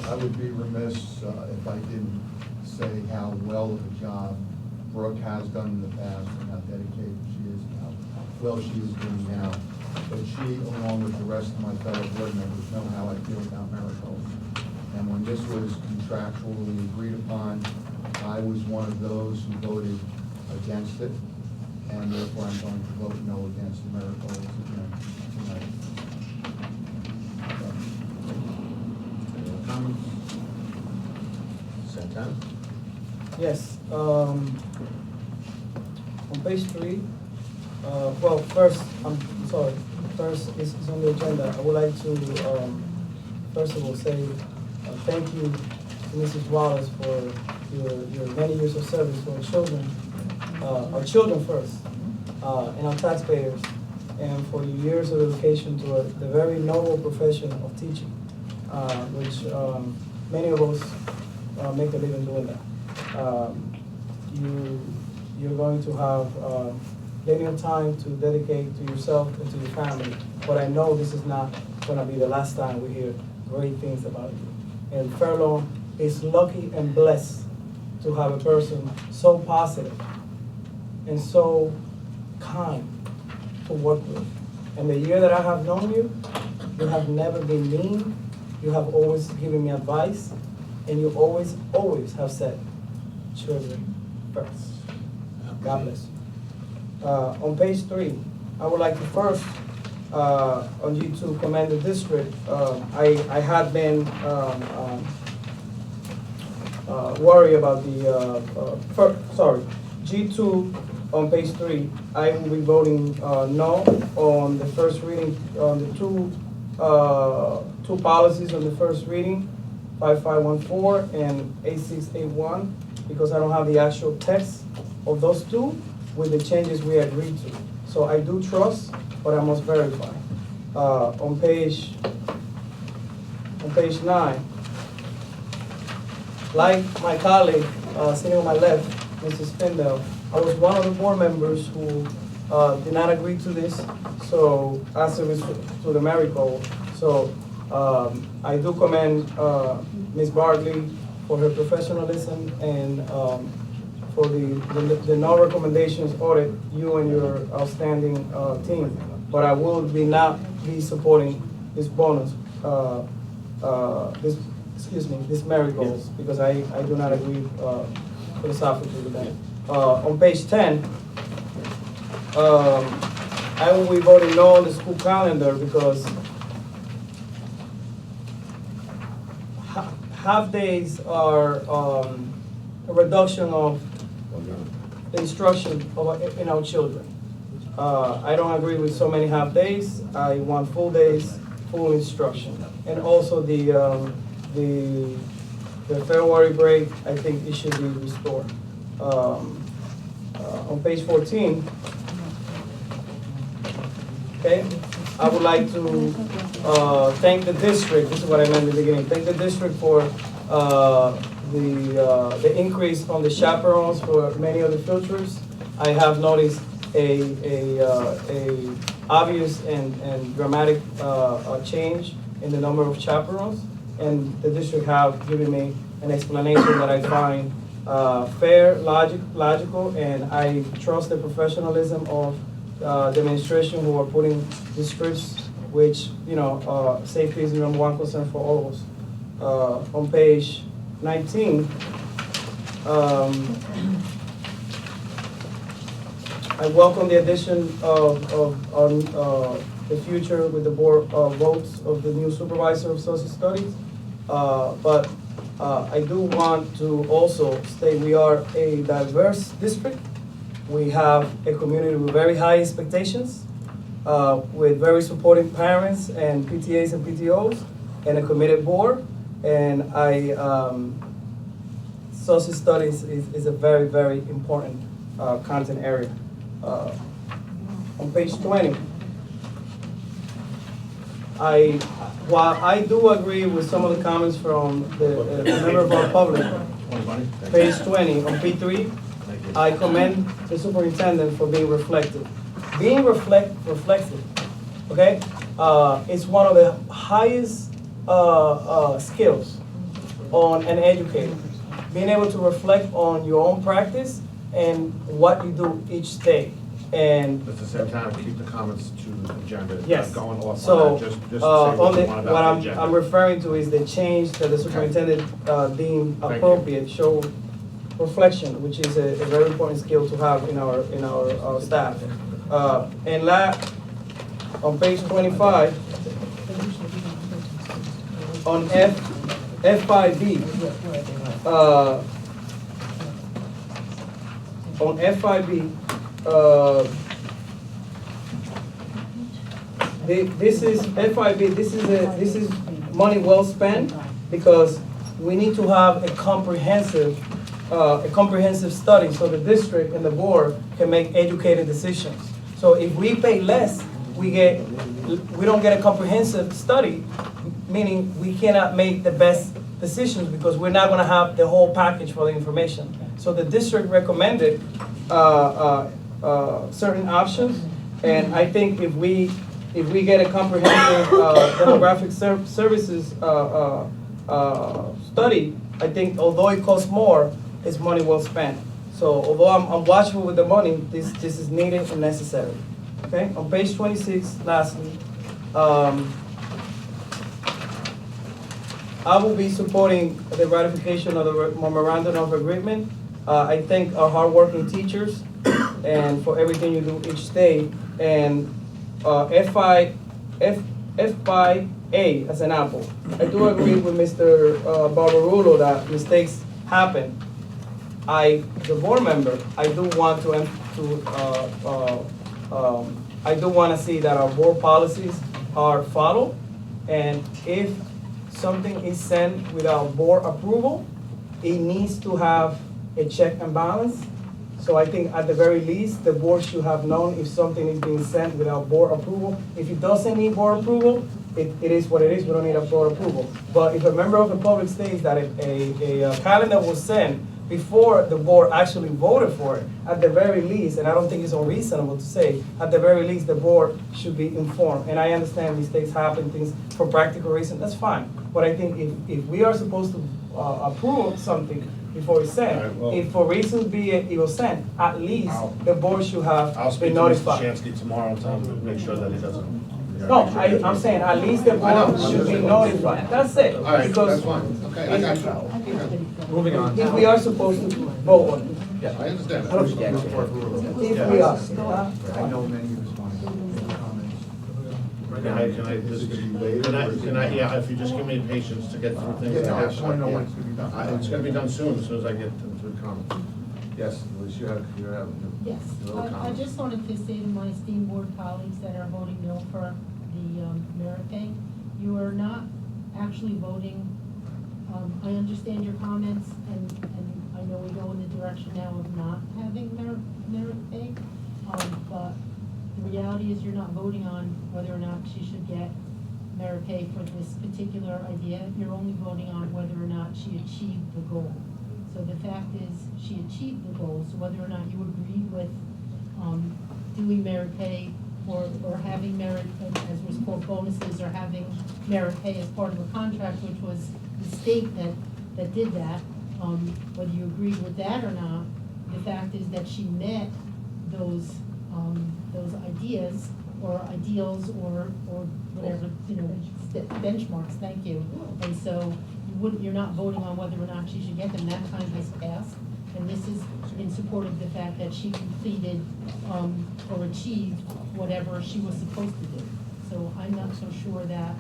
I would be remiss if I didn't say how well of a job Brooke has done in the past and how dedicated she is and how well she is doing now. But she, along with the rest of my fellow board members, know how I feel about Maricopa. And when this was contractually agreed upon, I was one of those who voted against it. And therefore, I'm going to vote no against the Maricopa tonight. Any other comments? Santana? Yes, on page 3, well, first is on the agenda. I would like to, first of all, say thank you to Mrs. Wallace for your many years of service for our children first, and our taxpayers, and for your years of dedication to the very noble profession of teaching, which many of us make a living doing that. you're going to have plenty of time to dedicate to yourself and to your family. But I know this is not gonna be the last time we hear great things about you. And Fairlawn is lucky and blessed to have a person so positive and so kind to work with. And the year that I have known you, you have never been mean, you have always given me advice, and you always, always have said, children first. God bless you. On page 3, I would like to first, on you to commend the district. I had been worried about the, G2 on page 3, I will be voting no on the first reading, on the two policies on the first reading, 5514 and 8681, because I don't have the actual text of those two with the changes we agreed to. So I do trust, but I must verify. On page 9, like my colleague sitting on my left, Mrs. Spindell, I was one of the board members who did not agree to this, so as it was to the marigold. So I do commend Ms. Bartley for her professionalism and for the no recommendations audit, you and your outstanding team. But I will not be supporting this bonus, this marigolds, because I do not agree philosophically with that. On page 10, I will be voting no on the school calendar because half days are a reduction of the instruction in our children. I don't agree with so many half days. I want full days, full instruction. And also the February break, I think it should be restored. On page 14, okay, I would like to thank the district. This is what I meant in the beginning. Thank the district for the increase on the chaperones for many of the filters. I have noticed a obvious and dramatic change in the number of chaperones, and the district have given me an explanation that I find fair, logical, and I trust the professionalism of the administration who are putting the scripts, which, safety is the number one concern for all of us. On page 19, I welcome the addition of the future with the board votes of the new supervisor of social studies. But I do want to also state we are a diverse district. We have a community with very high expectations, with very supportive parents and PTAs and PTOs, and a committed board. And social studies is a very, very important content area. On page 20, while I do agree with some of the comments from the member of our public, page 20, on P3, I commend the superintendent for being reflective. Being reflexive, okay, is one of the highest skills on an educator. Being able to reflect on your own practice and what you do each day. And At the same time, keep the comments to the agenda. yes, Going off so on that, just say what you want what about the agenda. I'm referring to is the change that the superintendent deemed Thank you. appropriate, show reflection, which is a very important skill to have in our staff. And on page 25, on F5B, on F5B, this is F5B. This is money well spent because we need to have a comprehensive study so the district and the board can make educated decisions. So if we pay less, we don't get a comprehensive study, meaning we cannot make the best decisions because we're not going to have the whole package for the information. So the district recommended certain options, and I think if we get a comprehensive demographic services study, I think although it costs more, it's money well spent. So although I'm watchful with the money, this is needed and necessary. Okay, on page 26, lastly, I will be supporting the ratification of the memorandum of agreement. I thank our hardworking teachers and for everything you do each day. And FIA as an apple. I do agree with Mr. Barbarulo that mistakes happen. As a board member, I do want to see that our board policies are followed, and if something is sent without board approval, it needs to have a check and balance. So I think at the very least, the board should have known if something is being sent without board approval. If it doesn't need board approval, it is what it is, we don't need a board approval. But if a member of the public states that a calendar was sent before the board actually voted for it, at the very least, and I don't think it's unreasonable to say, at the very least, the board should be informed. And I understand mistakes happen, things for practical reasons, that's fine. But I think if we are supposed to approve something before it's sent, All right, well- if for reasons be it was sent, at least the board should I'll have speak been to Mr. notified. Shansky tomorrow and tell him to make sure that he doesn't. No, I'm saying at least the I know, board I'm should be just- notified, that's it. All right, Because that's fine, okay, I got you. Moving on. if we are supposed to vote on it, I understand that. if we are. I know many responded to the comments. Can I just, yeah, if you just give me patience to get through things. Yeah, I have I wanna know when it's gonna be done. It's gonna be done soon, as soon as I get through comments. Yes, Liz, you have Yes, little I comments. just wanted to say to my esteemed board colleagues that are voting no for the merit pay, you are not actually voting, I understand your comments, and I know we go in the direction now of not having merit pay, but the reality is you're not voting on whether or not she should get merit pay for this particular idea, you're only voting on whether or not she achieved the goal. So the fact is, she achieved the goal, so whether or not you agreed with doing merit pay or having merit, as was called bonuses, or having merit pay as part of a contract, which was the state that did that, whether you agreed with that or not, the fact is that she met those ideas or ideals or whatever, benchmarks, thank you. And so you're not voting on whether or not she should get them, that time has passed. And this is in support of the fact that she completed or achieved whatever she was supposed to do. So I'm not so sure that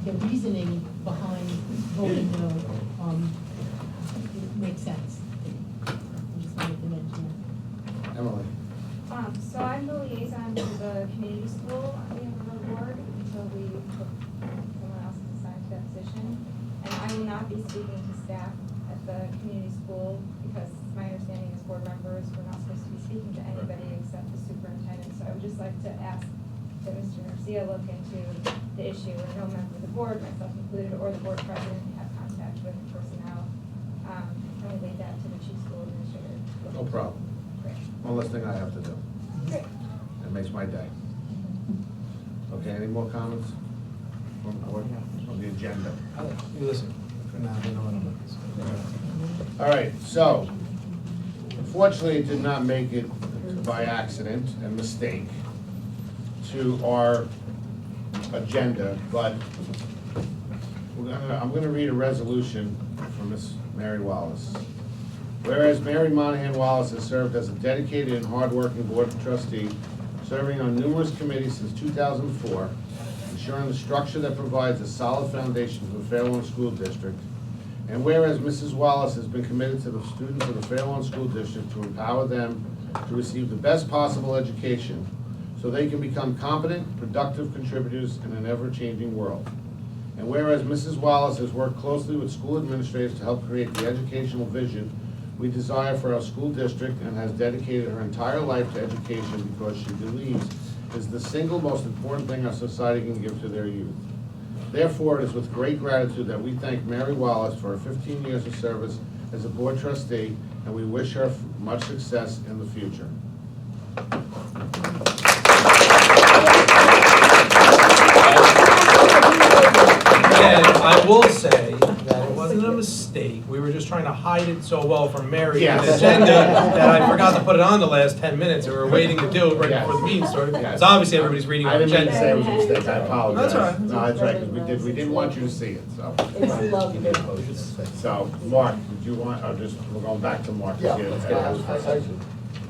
the reasoning behind voting no it makes sense. I just wanted to mention that. Emily. So I'm the liaison to the community school on behalf of the board until we put someone else is assigned to that position. And I will not be speaking to staff at the community school because my understanding as board members, we're not supposed to be speaking to anybody except the superintendent. So I would just like to ask that Mr. Garcia look into the issue and no member of the board, myself included, or the board president have contact with personnel. And we leave that to the chief school administrator. No problem. Great. One less thing I have to do. Great. It makes my day. Okay, any more comments from the board, on the agenda? You listen. No, they know what I'm doing. All right, so, unfortunately, it did not make it by accident and mistake to our agenda, but I'm gonna read a resolution from Miss Mary Wallace. Whereas Mary Monahan Wallace has served as a dedicated and hardworking board trustee, serving on numerous committees since 2004, ensuring the structure that provides a solid foundation for the Fair Lawn School District. And whereas Mrs. Wallace has been committed to the students of the Fair Lawn School District to empower them to receive the best possible education so they can become competent, productive contributors in an ever-changing world. And whereas Mrs. Wallace has worked closely with school administrators to help create the educational vision we desire for our school district and has dedicated her entire life to education because she believes is the single most important thing our society can give to their youth. Therefore, it is with great gratitude that we thank Mary Wallace for her 15 years of service as a board trustee, and we wish her much success in the future. And I will say that it wasn't a mistake. We were just trying to hide it so well from Mary in the Yes. agenda that I forgot to put it on the last 10 minutes, and we were waiting to do it right before the meeting started. Yes. So obviously everybody's reading I our didn't mean to say it agenda. was a mistake, I apologize. That's all right. No, that's right, because we didn't want you to see it, so. It's lovely. So, Mark, did you want, or just, we're going back to Mark. Yeah, Let's get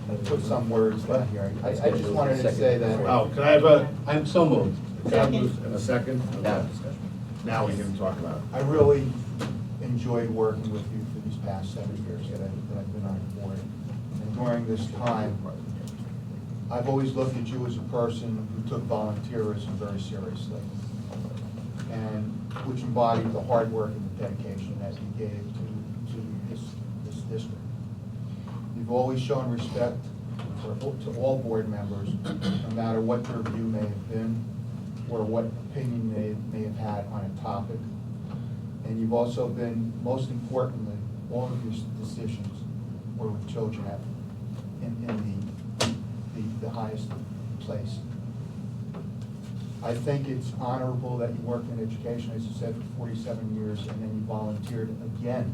I put some words down here. I just wanted to say that. Oh, can I have a, I'm so moved. can I have in a second? Now we can talk about it. I really enjoyed working with you for these past 7 years that I've been on the board. And during this time, I've always looked at you as a person who took volunteerism very seriously, and which embodied the hard work and the dedication that you gave to this district. You've always shown respect to all board members, no matter what their view may have been, or what opinion they may have had on a topic. And you've also been, most importantly, all of your decisions were with children in the highest place. I think it's honorable that you worked in education, as you said, for 47 years, and then you volunteered again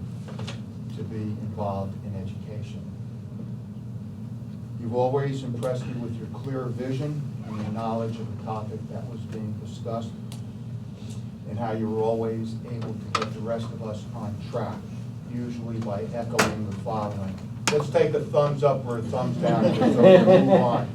to be involved in education. You've always impressed me with your clear vision and your knowledge of the topic that was being discussed, and how you were always able to get the rest of us on track, usually by echoing the following. Let's take a thumbs up or a thumbs down and just move on.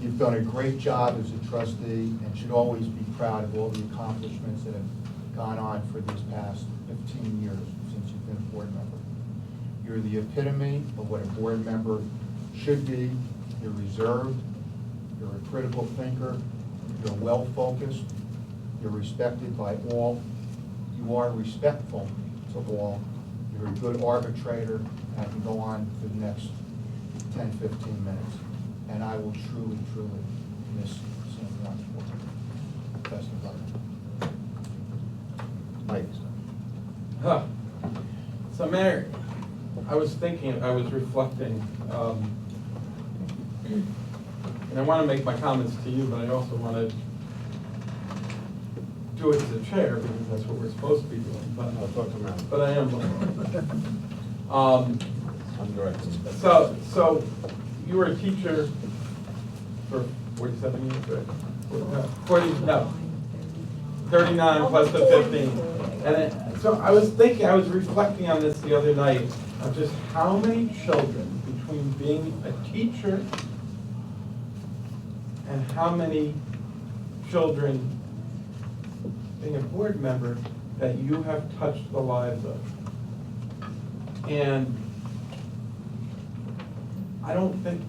You've done a great job as a trustee and should always be proud of all the accomplishments that have gone on for these past 15 years since you've been a board member. You're the epitome of what a board member should be. You're reserved, you're a critical thinker, you're well-focused, you're respected by all, you are respectful to all, you're a good arbitrator, and I can go on for the next 10, 15 minutes. And I will truly, truly miss seeing you on the board. Best of luck. Mike. Huh. So Mary, I was thinking, I was reflecting, and I want to make my comments to you, but I also want to do it as a chair, because that's what we're supposed to be doing, but, I'll talk to Matt. but I am. I'm directing. So you were a teacher for 47 years, right? 39 plus the 15. And so I was thinking, I was reflecting on this the other night, of just how many children, between being a teacher and how many children being a board member that you have touched the lives of. And I don't think,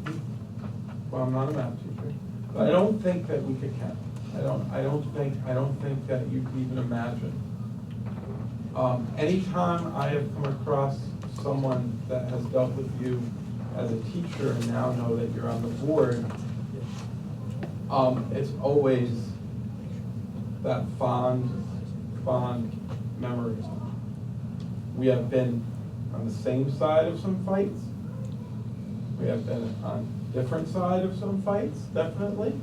well, I'm not a math teacher, but I don't think that we could count. I don't think that you can even imagine. Anytime I have come across someone that has dealt with you as a teacher and now know that you're on the board, it's always that fond memory. We have been on the same side of some fights. We have been on different side of some fights, definitely.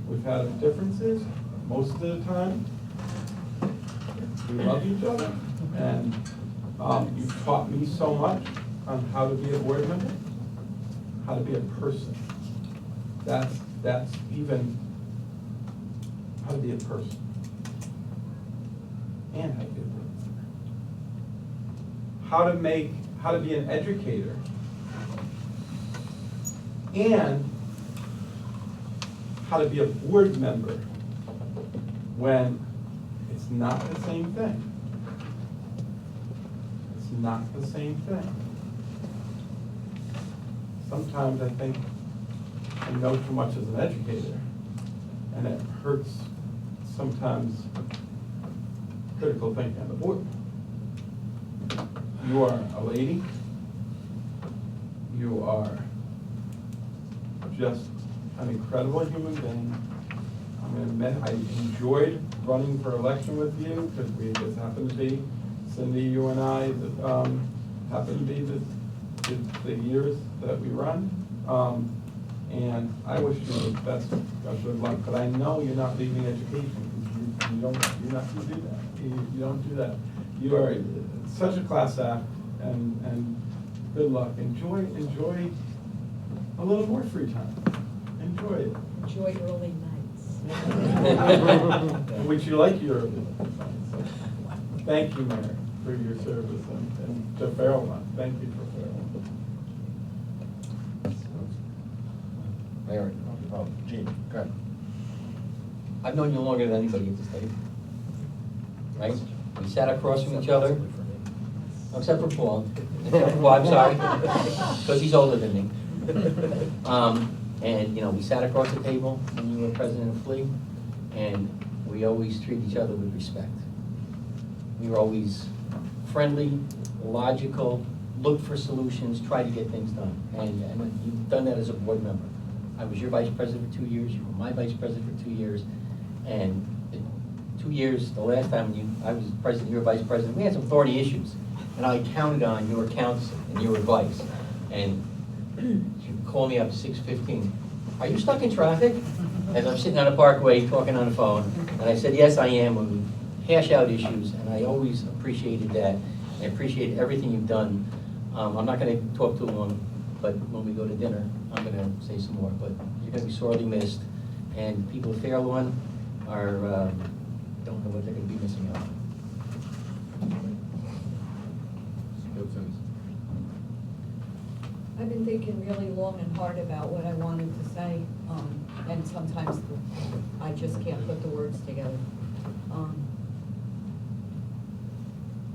We've had differences most of the time. We love each other, and you've taught me so much on how to be a board member, how to be a person. That's even how to be a person, and how to be a board member. How to be an educator, and how to be a board member when it's not the same thing. It's not the same thing. Sometimes I think I know too much as an educator, and it hurts sometimes critical thinking on the board. You are a lady. You are just an incredible human being. I'm going to admit I enjoyed running for election with you because we just happened to be Cindy, you and I, happen to be the years that we run. And I wish you the best of good luck, but I know you're not leaving education, because you're not gonna do that. You don't do that. You are such a class act, and good luck. Enjoy a little more free time. Enjoy it. Enjoy early nights. Which you like your early nights. So, thank you, Mayor, for your service, and to Fairlawn, thank you for Fairlawn. Larry, oh, Gene, go ahead. I've known you longer than anybody at this table. Right? We sat across from each other, except for Paul. Well, I'm sorry, because he's older than me. And, you know, we sat across the table when you were president of FLE, and we always treated each other with respect. We were always friendly, logical, look for solutions, try to get things done. And you've done that as a board member. I was your vice president for 2 years, you were my vice president for 2 years, and in 2 years, the last time I was president, you were vice president, we had some thorny issues, and I counted on your counsel and your advice. And you call me up at 6:15, are you stuck in traffic? As I'm sitting on a parkway talking on the phone, and I said, yes, I am, and we hash out issues, and I always appreciated that. I appreciate everything you've done. I'm not gonna talk too long, but when we go to dinner, I'm gonna say some more, but you're gonna be sorely missed, and people of Fairlawn don't know what they're gonna be missing out on. I've been thinking really long and hard about what I wanted to say, and sometimes I just can't put the words together.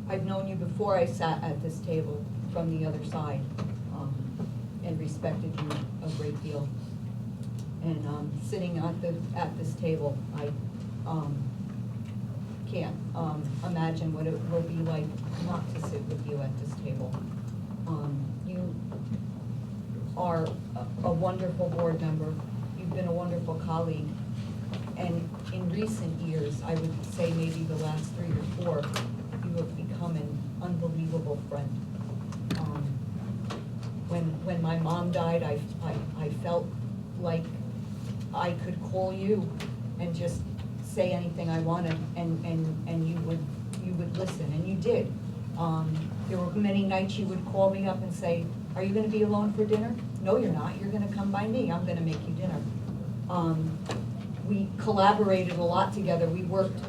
I've known you before I sat at this table from the other side, and respected you a great deal. And sitting at this table, I can't imagine what it will be like not to sit with you at this table. You are a wonderful board member. You've been a wonderful colleague. And in recent years, I would say maybe the last 3 or 4, you have become an unbelievable friend. When my mom died, I felt like I could call you and just say anything I wanted, and you would listen, and you did. There were many nights you would call me up and say, are you gonna be alone for dinner? No, you're not. You're gonna come by me. I'm gonna make you dinner. We collaborated a lot together. We worked,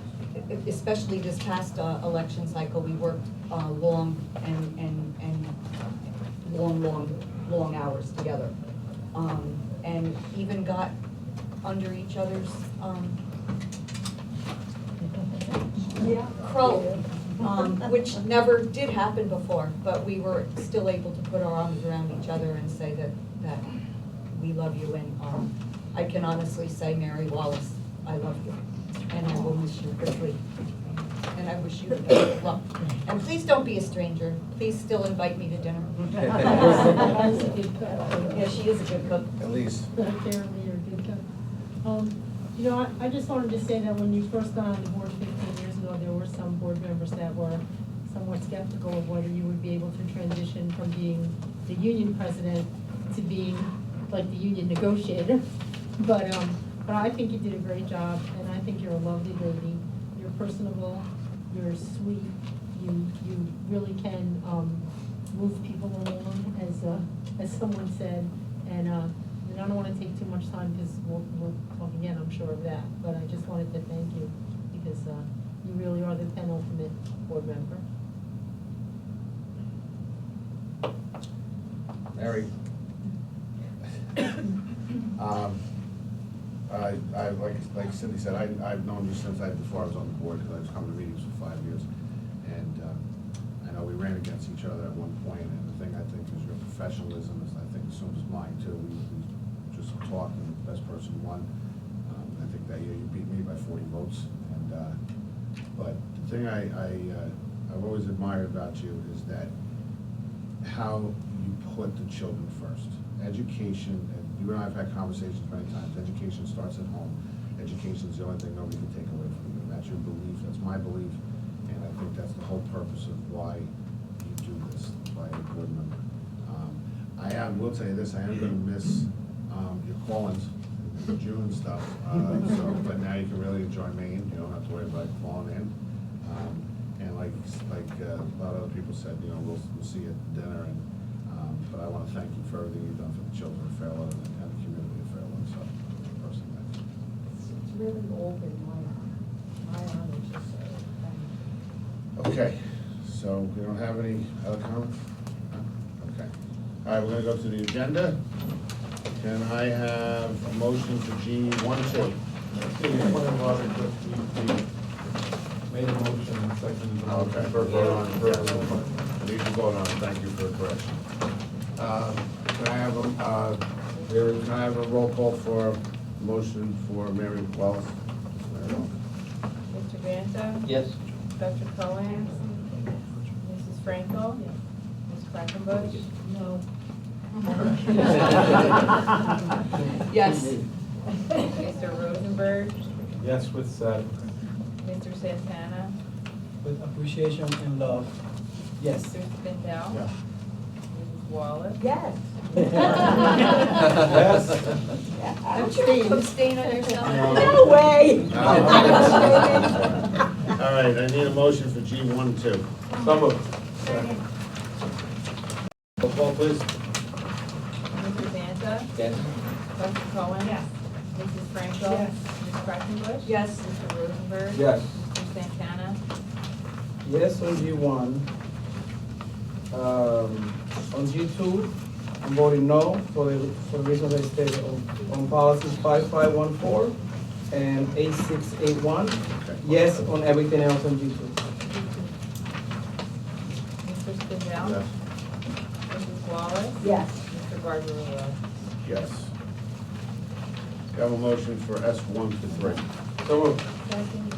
especially this past election cycle, we worked long and long hours together. And even got under each other's crow, which never did happen before, but we were still able to put our arms around each other and say that we love you. And I can honestly say, Mary Wallace, I love you, and I will miss you greatly. And I wish you the best of luck. And please don't be a stranger. Please still invite me to dinner. That's a good cook. Yeah, she is a good cook. At least. Apparently you're a good cook. You know, I just wanted to say that when you first got on the board 15 years ago, there were some board members that were somewhat skeptical of whether you would be able to transition from being the union president to being like the union negotiator. But I think you did a great job, and I think you're a lovely lady. You're personable, you're sweet, you really can move people along, as someone said. And I don't want to take too much time because we'll talk again, I'm sure of that. But I just wanted to thank you because you really are the penultimate board member. Mary. Like Cindy said, I've known you since before I was on the board, because I was coming to meetings for 5 years. And I know we ran against each other at one point, and the thing I think is your professionalism is, I think, so is mine too. We just talked, and the best person won. I think that year you beat me by 40 votes. And but the thing I've always admired about you is that how you put the children first. Education, and you and I have had conversations many times, education starts at home. Education is the only thing nobody can take away from you. That's your belief, that's my belief. And I think that's the whole purpose of why you do this, by a board member. Will tell you this, I am gonna miss, your call-ins, the June stuff, but now you can really enjoy Maine, you don't have to worry about calling in. And like a lot of other people said, we'll see you at dinner, but I wanna thank you for everything you've done for the children of Fairlawn and the community of Fairlawn, so, personally, thank you. It's really all been my honor, just so, Okay, so we don't have any other comments? No? Okay. All right, we're gonna go to the agenda. Can I have a motion for G 1-2? Point of order, just we made a motion and seconded. Okay. For vote on, for Yes. You can vote on it, thank you for the correction. Can I have a roll call for motion for Mary Wallace? Mr. Banta? Yes. Dr. Cohen? Mrs. Franco? Ms. Quackenbush? no. Yes. Mr. Rosenberg? Yes, with said. Mr. Santana? With appreciation and love, yes. Mr. Spindell? Yeah. Mrs. Wallace? Yes. Yes. Don't you abstain on yourself? No way. All right, I need a motion for G 1-2. So moved. Roll call, please. Mr. Banta? Yes. Dr. Cohen? Yes. Mrs. Franco? Yes. Ms. Quackenbush? Yes. Mr. Rosenberg? Yes. Mr. Santana? Yes on G1. On G2, I'm voting no for the reasons I stated on policies 5514 and 8681. Yes on everything else on G2. Mr. Spindell? Yes. Mrs. Wallace? Yes. Mr. Barbarulo? Yes. Do I have a motion for S 1-3? So moved. Second,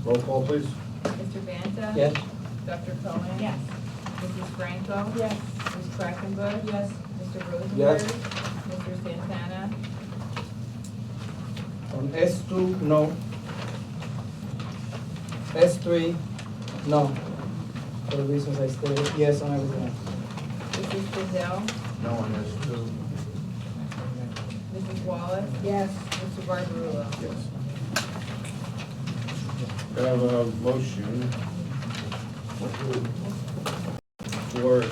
Roll call, please. Mr. Banta? Yes. Dr. Cohen? yes. Mrs. Franco? Yes. Ms. Quackenbush? Yes. Mr. Rosenberg? Yes. Mr. Santana? On S2, no. S3, no. For the reasons I stated, yes on everything else. Mrs. Spindell? No one has two. Mrs. Wallace? Yes. Mr. Barbarulo? Yes. Do I have a motion for G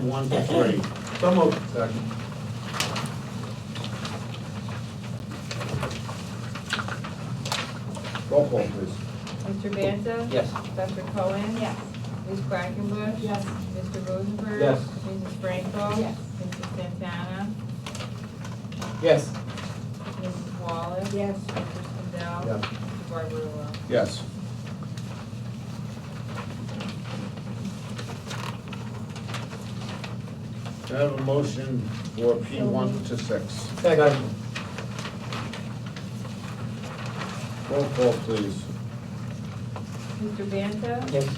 1-3? So moved. Second. Roll call, please. Mr. Banta? Yes. Dr. Cohen? Yes. Ms. Quackenbush? Yes. Mr. Rosenberg? Yes. Mrs. Franco? Yes. Mrs. Santana? Yes. Mrs. Wallace? Yes. Mr. Spindell? Yes. Mr. Barbarulo? Yes. Do I have a motion for P 1-6? Second. Roll call, please. Mr. Banta? Yes.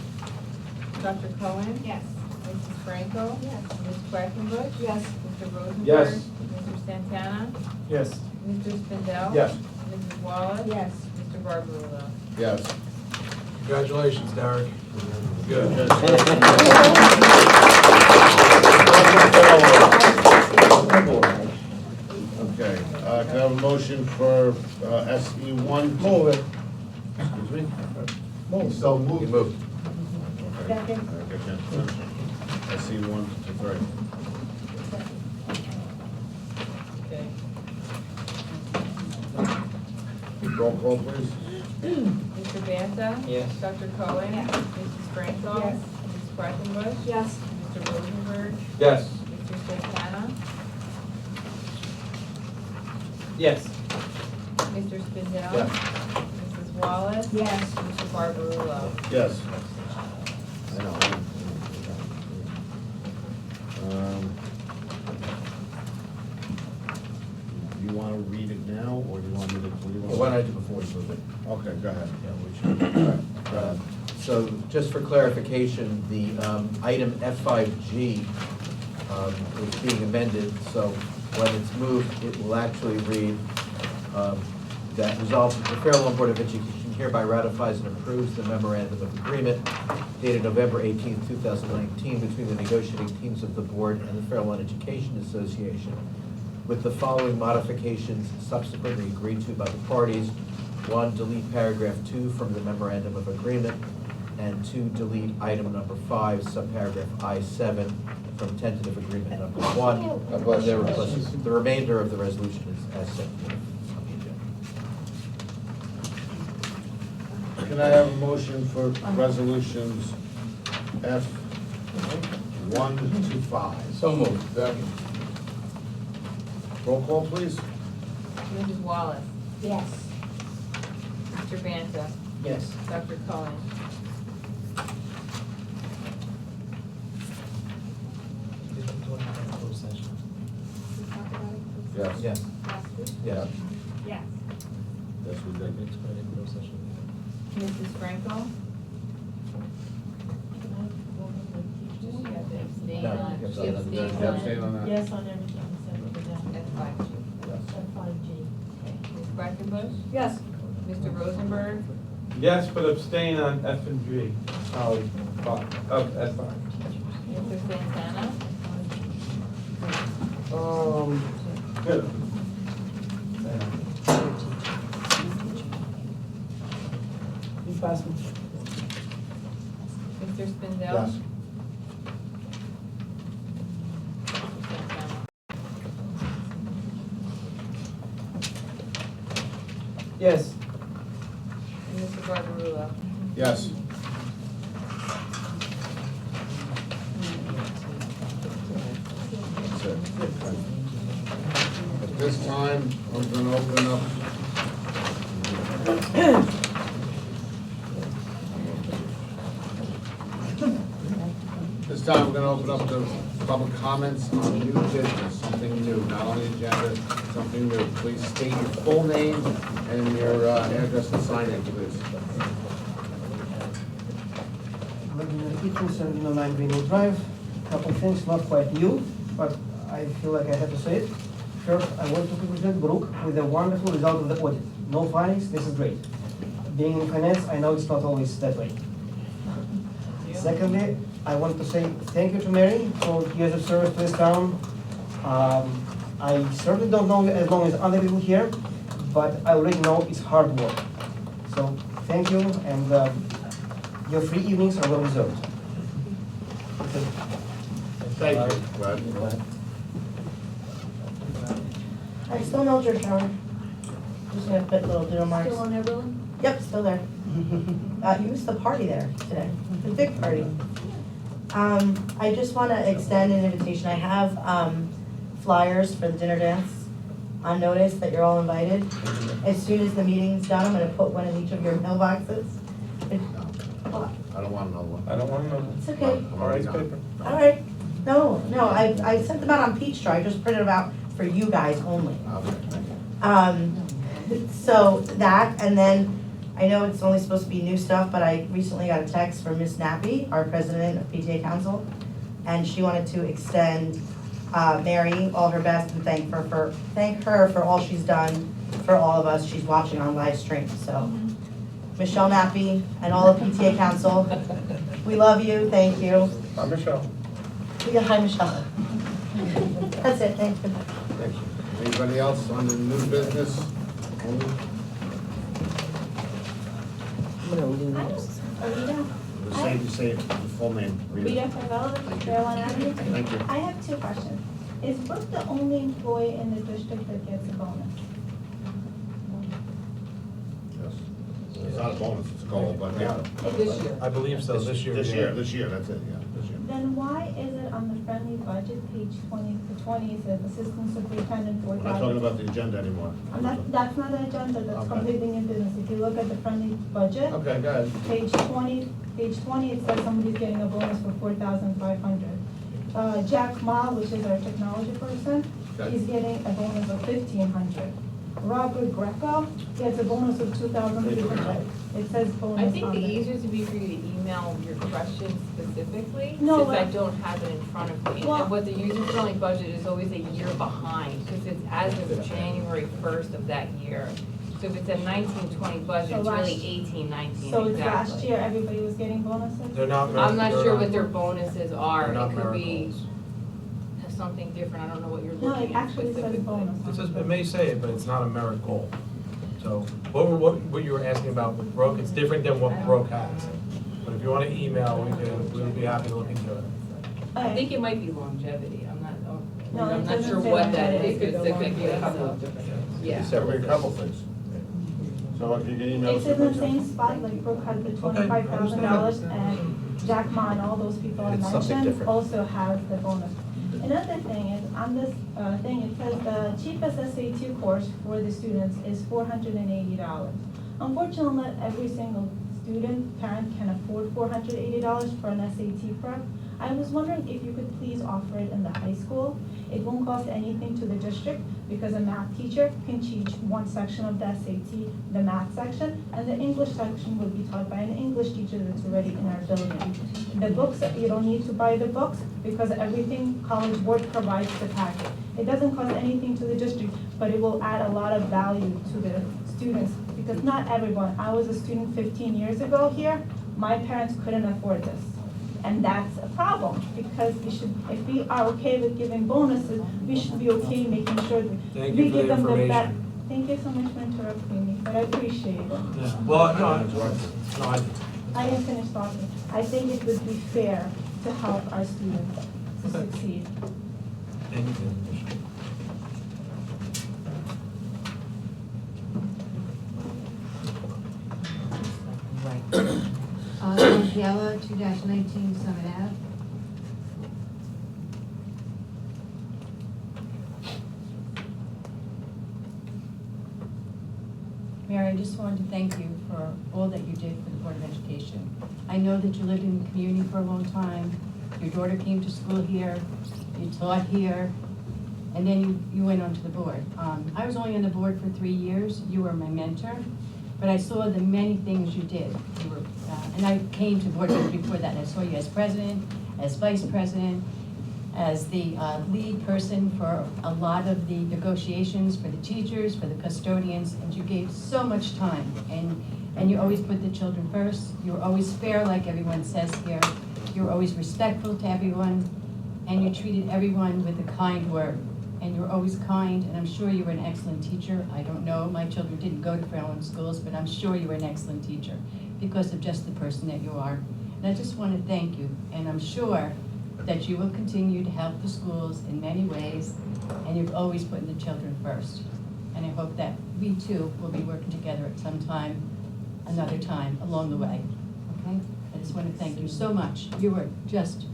Dr. Cohen? Yes. Mrs. Franco? Yes. Ms. Quackenbush? Yes. Mr. Rosenberg? Yes. Mr. Santana? Yes. Mr. Spindell? Yes. Mrs. Wallace? Yes. Mr. Barbarulo? Yes. Congratulations, Derek. Good. Okay, can I have a motion for SE 1? Move it. Excuse me? So moved. You moved. Second. SE 1-3. Okay. Roll call, please. Mr. Banta? Yes. Dr. Cohen? Yes. Mrs. Franco? Yes. Ms. Quackenbush? Yes. Mr. Rosenberg? Yes. Mr. Santana? Yes. Mr. Spindell? Yes. Mrs. Wallace? Yes. Mr. Barbarulo? Yes. I know. Do you want to read it now, or do you want me to? Why don't I do before we move it? Okay, go ahead. Yeah, we should. So just for clarification, the item F5G is being amended, so when it's moved, it will actually read that resolved, the Fairlawn Board of Education hereby ratifies and approves the memorandum of agreement dated November 18, 2019, between the negotiating teams of the board and the Fairlawn Education Association, with the following modifications subsequently agreed to by the parties. 1, delete paragraph 2 from the memorandum of agreement, and 2, delete item number 5, subparagraph I-7 from tentative agreement number 1. God bless you. The remainder of the resolution is as set forth on the agenda. Can I have a motion for resolutions F 1 to 5? So moved. Second. Roll call, please. Mrs. Wallace, Yes. Mr. Banta, Yes. Dr. Cohen, Yes. Yes. Yes. Yes. Yes, we did. Mrs. Franco. She had to abstain No, on, you she abstained on abstained that. on. You abstain on that? Yes on everything except for that, That's 5G. except 5G. Ms. Quackenbush? Yes. Mr. Rosenberg? Yes, but abstain on F and G. Oh, F5. Mr. Santana? Good. You pass me. Mr. Spindell? Yes. Santana? Yes. And Mr. Barbarella? Yes. That's it. At this time, I'm gonna open up. This time, we're gonna open up the public comments on new business, something new, not on the agenda, something new. Please state your full name and your address and sign in, please. Vladimir Nikitin, 709 Greenwood Drive. Couple things, not quite new, but I feel like I have to say it. First, I want to congratulate Brooke with the wonderful result of the audit. No findings, this is great. Being in finance, I know it's not always that way. Secondly, I want to say thank you to Mary for years of service to this town. I certainly don't know you as long as other people here, but I already know it's hard work. So thank you, and your free evenings are well deserved. Thank you, Glad. I still know your shower. Just gonna put little doodle marks. Still on Eberlin? Yep, still there. You missed the party there today, the big party. I just wanna extend an invitation. I have, flyers for the dinner dance on notice that you're all invited. As soon as the meeting's done, I'm gonna put one in each of your mailboxes. What? I don't want another one. I don't want to know. It's okay. All right, paper. All right. No, I sent them out on Peachtree. I just printed them out for you guys only. Okay, thank you. So that, and then I know it's only supposed to be new stuff, but I recently got a text from Miss Nappy, our president of PTA Council, and she wanted to extend Mary all her best and thank her for all she's done for all of us. She's watching on live stream, so. Michelle Nappy and all of PTA Council, we love you, thank you. I'm Michelle. Yeah, hi, Michelle. That's it, thank you. Thank you. Anybody else on the new business? Only? Say the full name. Rita Favela, Fairlawn Avenue. Thank you. I have two questions. Is Brooke the only employee in the district that gets a bonus? Yes. It's not a bonus, it's a goal, but yeah. This year. I believe so, this year. This yeah. year, that's it, yeah, this year. Then why is it on the friendly budget, page 20, it says assistant superintendent We're not talking 4,000? about the agenda anymore. That's not an agenda, that's Okay. completely new business. If you look at the friendly budget, Okay, go ahead. page 20, it says somebody's getting a bonus for 4,500. Jack Ma, which is our technology person, Okay. he's getting a bonus of 1,500. Robert Greco gets a bonus of 2,300. It says bonus I think on the it. easiest would be for you to email your questions specifically, No, since I but- don't have it in front of me. Well- And what the user-friendly budget is always a year behind, because it's as of January 1st of that year. So if it's a 19-20 budget, So it's last- really 18-19, So it's last exactly. year, everybody was getting bonuses? They're not. I'm not they're sure not- what their bonuses are, they're not it could be miracles. something different, I don't know what you're No, looking it at actually says specifically. bonus. It says, it may say it, but it's not a merit goal. So what you were asking about with Brooke, it's different than what Brooke has. But if you want to email, we'll be happy to look into it. I think it might be longevity, I'm not, No, it I'm not doesn't sure say what that longevity. is It could go specifically, longevity. so, yeah. There'll be a couple things. So if you can email It's us. in the same spot, like Brooke has the $25,000 and Jack Ma and all those people I It's something mentioned different. also have the bonus. Another thing is, on this thing, it says the cheapest SAT course for the students is $480. Unfortunately, not every single student, parent can afford $480 for an SAT prep. I was wondering if you could please offer it in the high school. It won't cost anything to the district because a math teacher can teach one section of the SAT, the math section, and the English section will be taught by an English teacher that's already in our building. The books, you don't need to buy the books because everything College Board provides the packet. It doesn't cost anything to the district, but it will add a lot of value to the students because not everyone, I was a student 15 years ago here, my parents couldn't afford this. And that's a problem, because we should, if we are okay with giving bonuses, we should be okay making sure that Thank we you for give the them the best. information. Thank you so much for interrupting me, but I appreciate it. Yeah. Well, no, I am finished talking. I think it would be fair to help our students to Okay. succeed. thank you. Yellow, 2-19 Summit Ave. Mary, I just wanted to thank you for all that you did for the Board of Education. I know that you lived in the community for a long time. Your daughter came to school here, you taught here, and then you went onto the board. I was only on the board for 3 years. You were my mentor, but I saw the many things you did. You were, and I came to board members before that. I saw you as president, as vice president, as the lead person for a lot of the negotiations for the teachers, for the custodians, and you gave so much time. And you always put the children first. You were always fair, like everyone says here. You were always respectful to everyone, and you treated everyone with a kind word. And you were always kind, and I'm sure you were an excellent teacher. I don't know, my children didn't go to Fairlawn schools, but I'm sure you were an excellent teacher because of just the person that you are. And I just want to thank you, and I'm sure that you will continue to help the schools in many ways, and you've always put the children first. And I hope that we too will be working together at some time, another time along the way, okay? I just want to thank you so much. You were just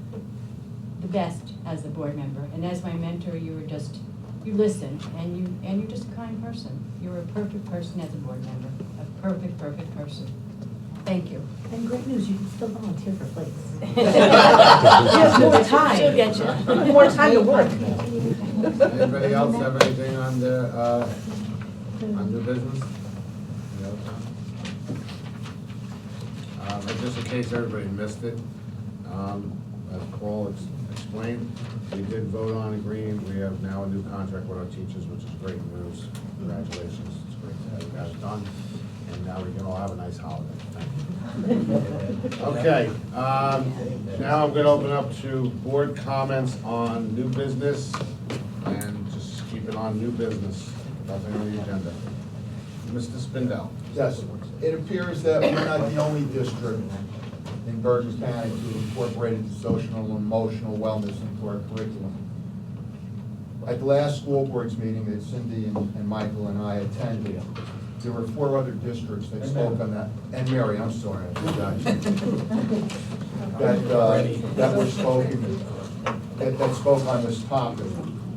the best as a board member, and as my mentor, you were just, you listened, and you're just a kind person. You're a perfect person as a board member, a perfect person. Thank you. And great news, you can still volunteer for plates. You have more time. She'll get you. More time to work. Anybody else have anything on the business? Just in case everybody missed it, as Paul explained, we did vote on agreeing, we have now a new contract with our teachers, which is great news. Congratulations, it's great to have you guys done, and now we can all have a nice holiday. Thank you. Okay, now I'm gonna open up to board comments on new business, and just keep it on new business, nothing on the agenda. Mr. Spindell. Yes, it appears that we're not the only district in Bergen County to incorporate social and emotional wellness into our curriculum. At the last school boards meeting that Cindy and Michael and I attended, there were 4 other districts that spoke on that, and Mary, I'm sorry, I forgot you. That were spoken, that spoke on this topic.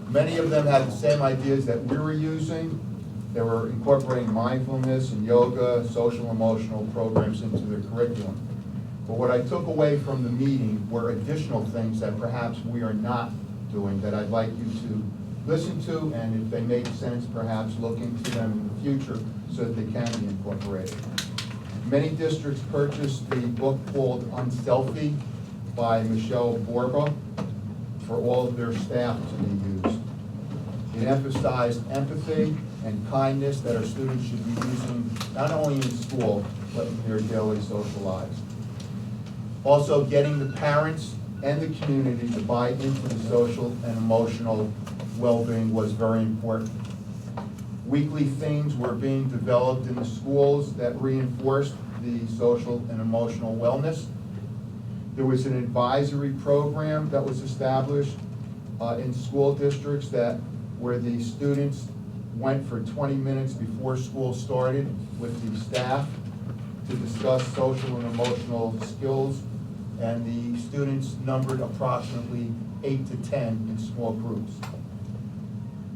Many of them had the same ideas that we were using. They were incorporating mindfulness and yoga, social emotional programs into their curriculum. But what I took away from the meeting were additional things that perhaps we are not doing that I'd like you to listen to, and if they make sense, perhaps look into them in the future so that they can be incorporated. Many districts purchased the book called Unselfie by Michelle Borba for all of their staff to be used. It emphasized empathy and kindness that our students should be using not only in school, but in their daily social lives. Also, getting the parents and the community to buy into the social and emotional well-being was very important. Weekly themes were being developed in the schools that reinforced the social and emotional wellness. There was an advisory program that was established in school districts where the students went for 20 minutes before school started with the staff to discuss social and emotional skills, and the students numbered approximately 8 to 10 in small groups.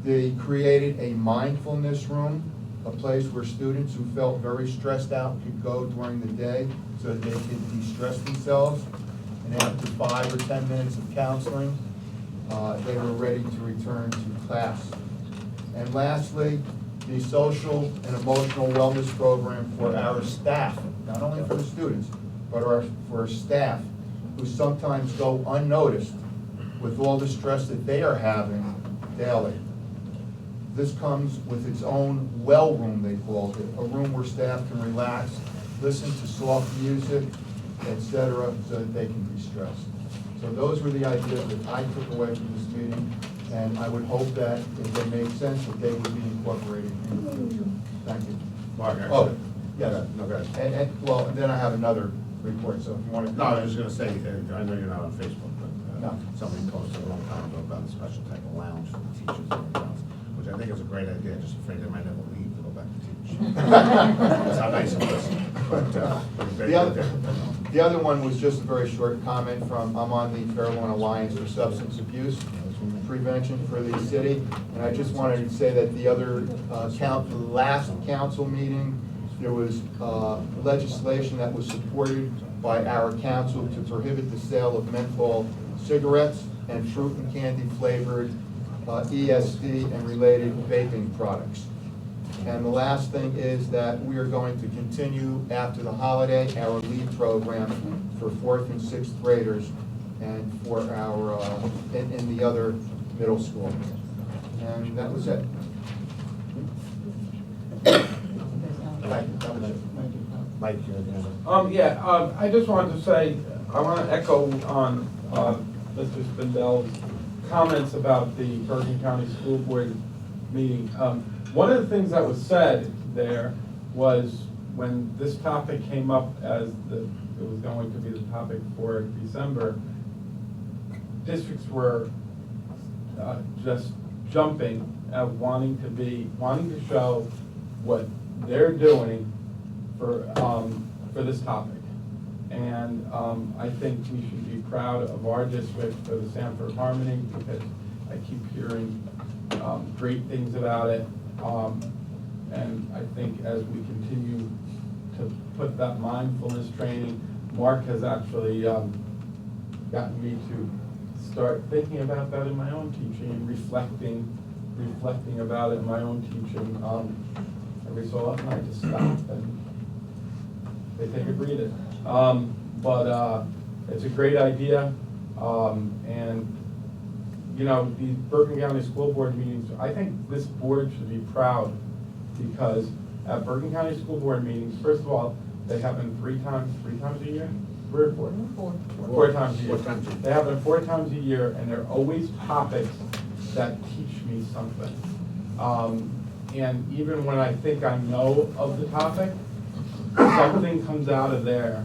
They created a mindfulness room, a place where students who felt very stressed out could go during the day so that they could de-stress themselves. And after 5 or 10 minutes of counseling, they were ready to return to class. And lastly, the social and emotional wellness program for our staff, not only for the students, but for our staff, who sometimes go unnoticed with all the stress that they are having daily. This comes with its own well room, they called it, a room where staff can relax, listen to soft music, etc., so that they can be stressed. So those were the ideas that I took away from this meeting, and I would hope that if they make sense, that they would be incorporated in the future. Thank you. Mark, Oh, yes. No, go ahead. Well, and then I have another report, so if you want to. No, I was just gonna say, I know you're not on Facebook, but No. somebody posted a long time ago about a special type of lounge for the teachers and everything else, which I think is a great idea, just afraid they might never leave to go back to teach. That's how nice it was. But, The other one was just a very short comment from, I'm on the Fair Lawn Alliance for Substance Abuse Prevention for the city, and I just wanted to say that the last council meeting, there was legislation that was supported by our council to prohibit the sale of menthol cigarettes and fruit and candy flavored ESD and related vaping products. And the last thing is that we are going to continue after the holiday our LEAD program for 4th and 6th graders and for our, in the other middle school. And that was it. Mike, I just wanted to say, I want to echo on Mr. Spindell's comments about the Bergen County School Board meeting. One of the things that was said there was when this topic came up as it was going to be the topic for December, districts were just jumping at wanting to show what they're doing for this topic. And I think we should be proud of our district for the Sanford Harmony, because I keep hearing great things about it. And I think as we continue to put that mindfulness training, Mark has actually gotten me to start thinking about that in my own teaching and reflecting about it in my own teaching. Every so often I just stop and they take a breather. But it's a great idea. And you know, the Bergen County School Board meetings, I think this board should be proud, because at Bergen County School Board meetings, first of all, they happen three times a year? 3 or 4? 4 times a year. 4 times a year. They happen 4 times a year, and they're always topics that teach me something. And even when I think I know of the topic, something comes out of there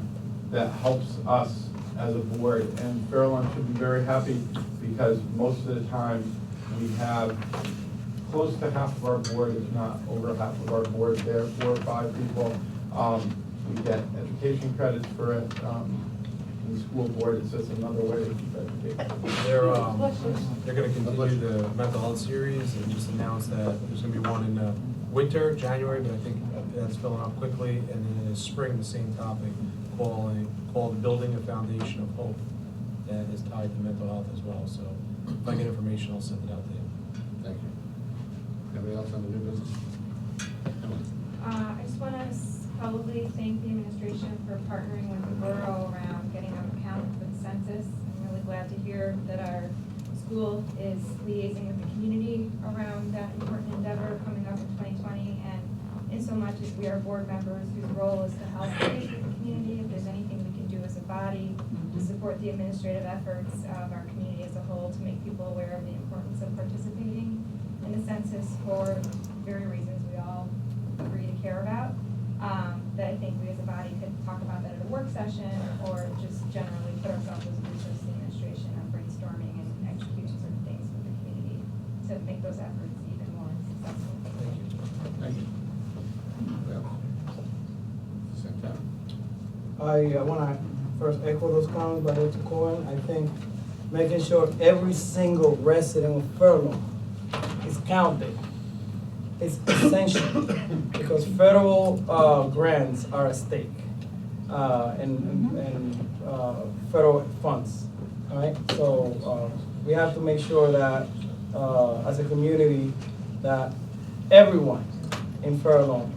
that helps us as a board. And Fairlawn should be very happy, because most of the time we have close to half of our board, if not over half of our board there, 4 or 5 people. We get education credits for it. In the school board, it's just another way to keep educating. They're going to continue the mental health series and just announced that there's going to be one in winter, January, but I think that's filling up quickly. And then in the spring, the same topic called Building a Foundation of Hope, that is tied to mental health as well. So if I get information, I'll send it out to you. Thank you. Anybody else on the new business? I just want to probably thank the administration for partnering with the borough around getting them accounted for the census. I'm really glad to hear that our school is liaising with the community around that important endeavor coming up in 2020. And in so much as we are board members whose role is to help engage with the community, if there's anything we can do as a body to support the administrative efforts of our community as a whole, to make people aware of the importance of participating in the census for very reasons we all agree to care about, that I think we as a body could talk about that at a work session, or just generally put ourselves as a resource to the administration on brainstorming and executing certain things with the community to make those efforts even more successful. Thank you. Well, Santana. I want to first echo those comments by Dr. Cohen. I think making sure every single resident of Furlong is counted is essential because federal grants are at stake and federal funds. All right, so we have to make sure that as a community that everyone in Furlong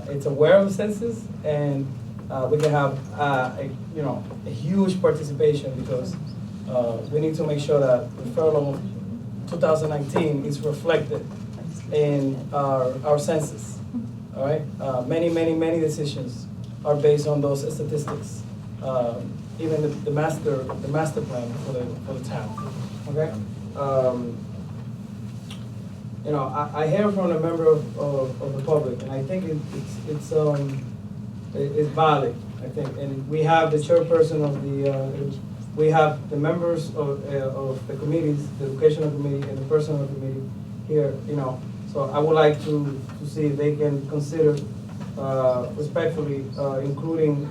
is aware of the census and we can have a huge participation because we need to make sure that the Furlong 2019 is reflected in our census. All right, many decisions are based on those statistics. Even the master plan for the town. Okay. I hear from a member of the public, and I think it's valid. I think, and we have the chairperson of the. We have the members of the committees, the educational committee and the personnel committee here. So I would like to see if they can consider respectfully including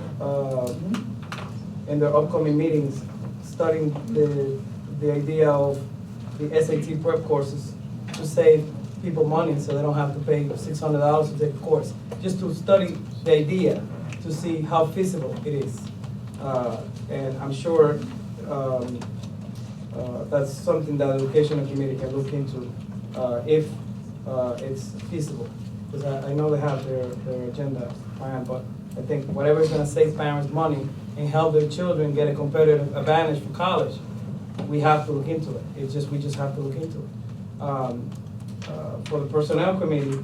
in their upcoming meetings, studying the idea of the SAT prep courses to save people money so they don't have to pay $600 to take a course. Just to study the idea to see how feasible it is. And I'm sure that's something that the educational committee can look into if it's feasible. Because I know they have their agenda planned, but I think whatever is going to save parents money and help their children get a competitive advantage for college, we have to look into it. We just have to look into it. For the personnel committee,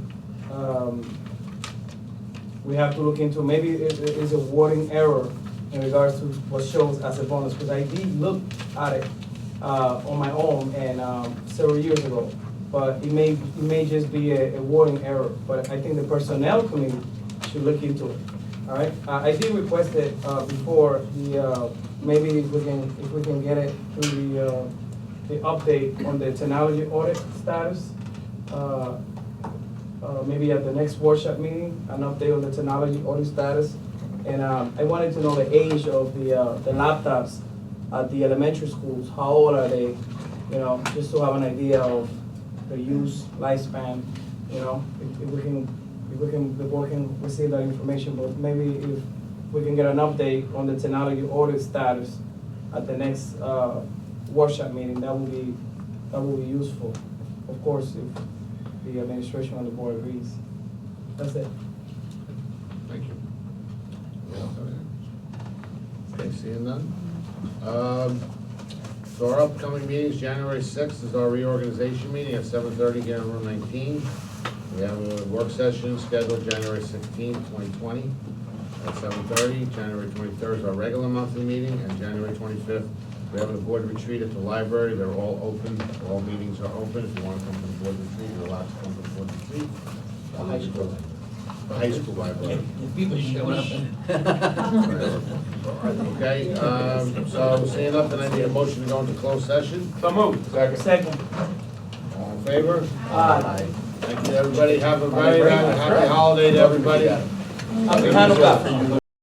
we have to look into maybe it is a wording error in regards to what shows as a bonus, because I did look at it on my own and several years ago, but it may just be a wording error. But I think the personnel committee should look into it. All right. I did request it before the maybe if we can get it through the update on the technology audit status. Maybe at the next workshop meeting, an update on the technology audit status. And I wanted to know the age of the laptops at the elementary schools. How old are they? Just to have an idea of the use lifespan. If the board can receive that information, but maybe if we can get an update on the technology audit status at the next workshop meeting, that will be useful. Of course, if the administration on the board agrees. That's it. Thank you. Okay, seeing none. So our upcoming meetings, January 6th is our reorganization meeting at 7:30 here in room 19. We have a work session scheduled January 16th, 2020 at 7:30. January 23rd is our regular monthly meeting, and January 25th, we have a board retreat at the library. They're all open. All meetings are open. If you want to come to the board retreat, you're allowed to come to the board retreat. The high school. The high school library. People showing up. Okay, so seeing nothing, I need a motion to go into closed session. So moved. Second. All in favor? Aye. Thank you, everybody. Have a very happy holiday to everybody. Happy Hanukkah.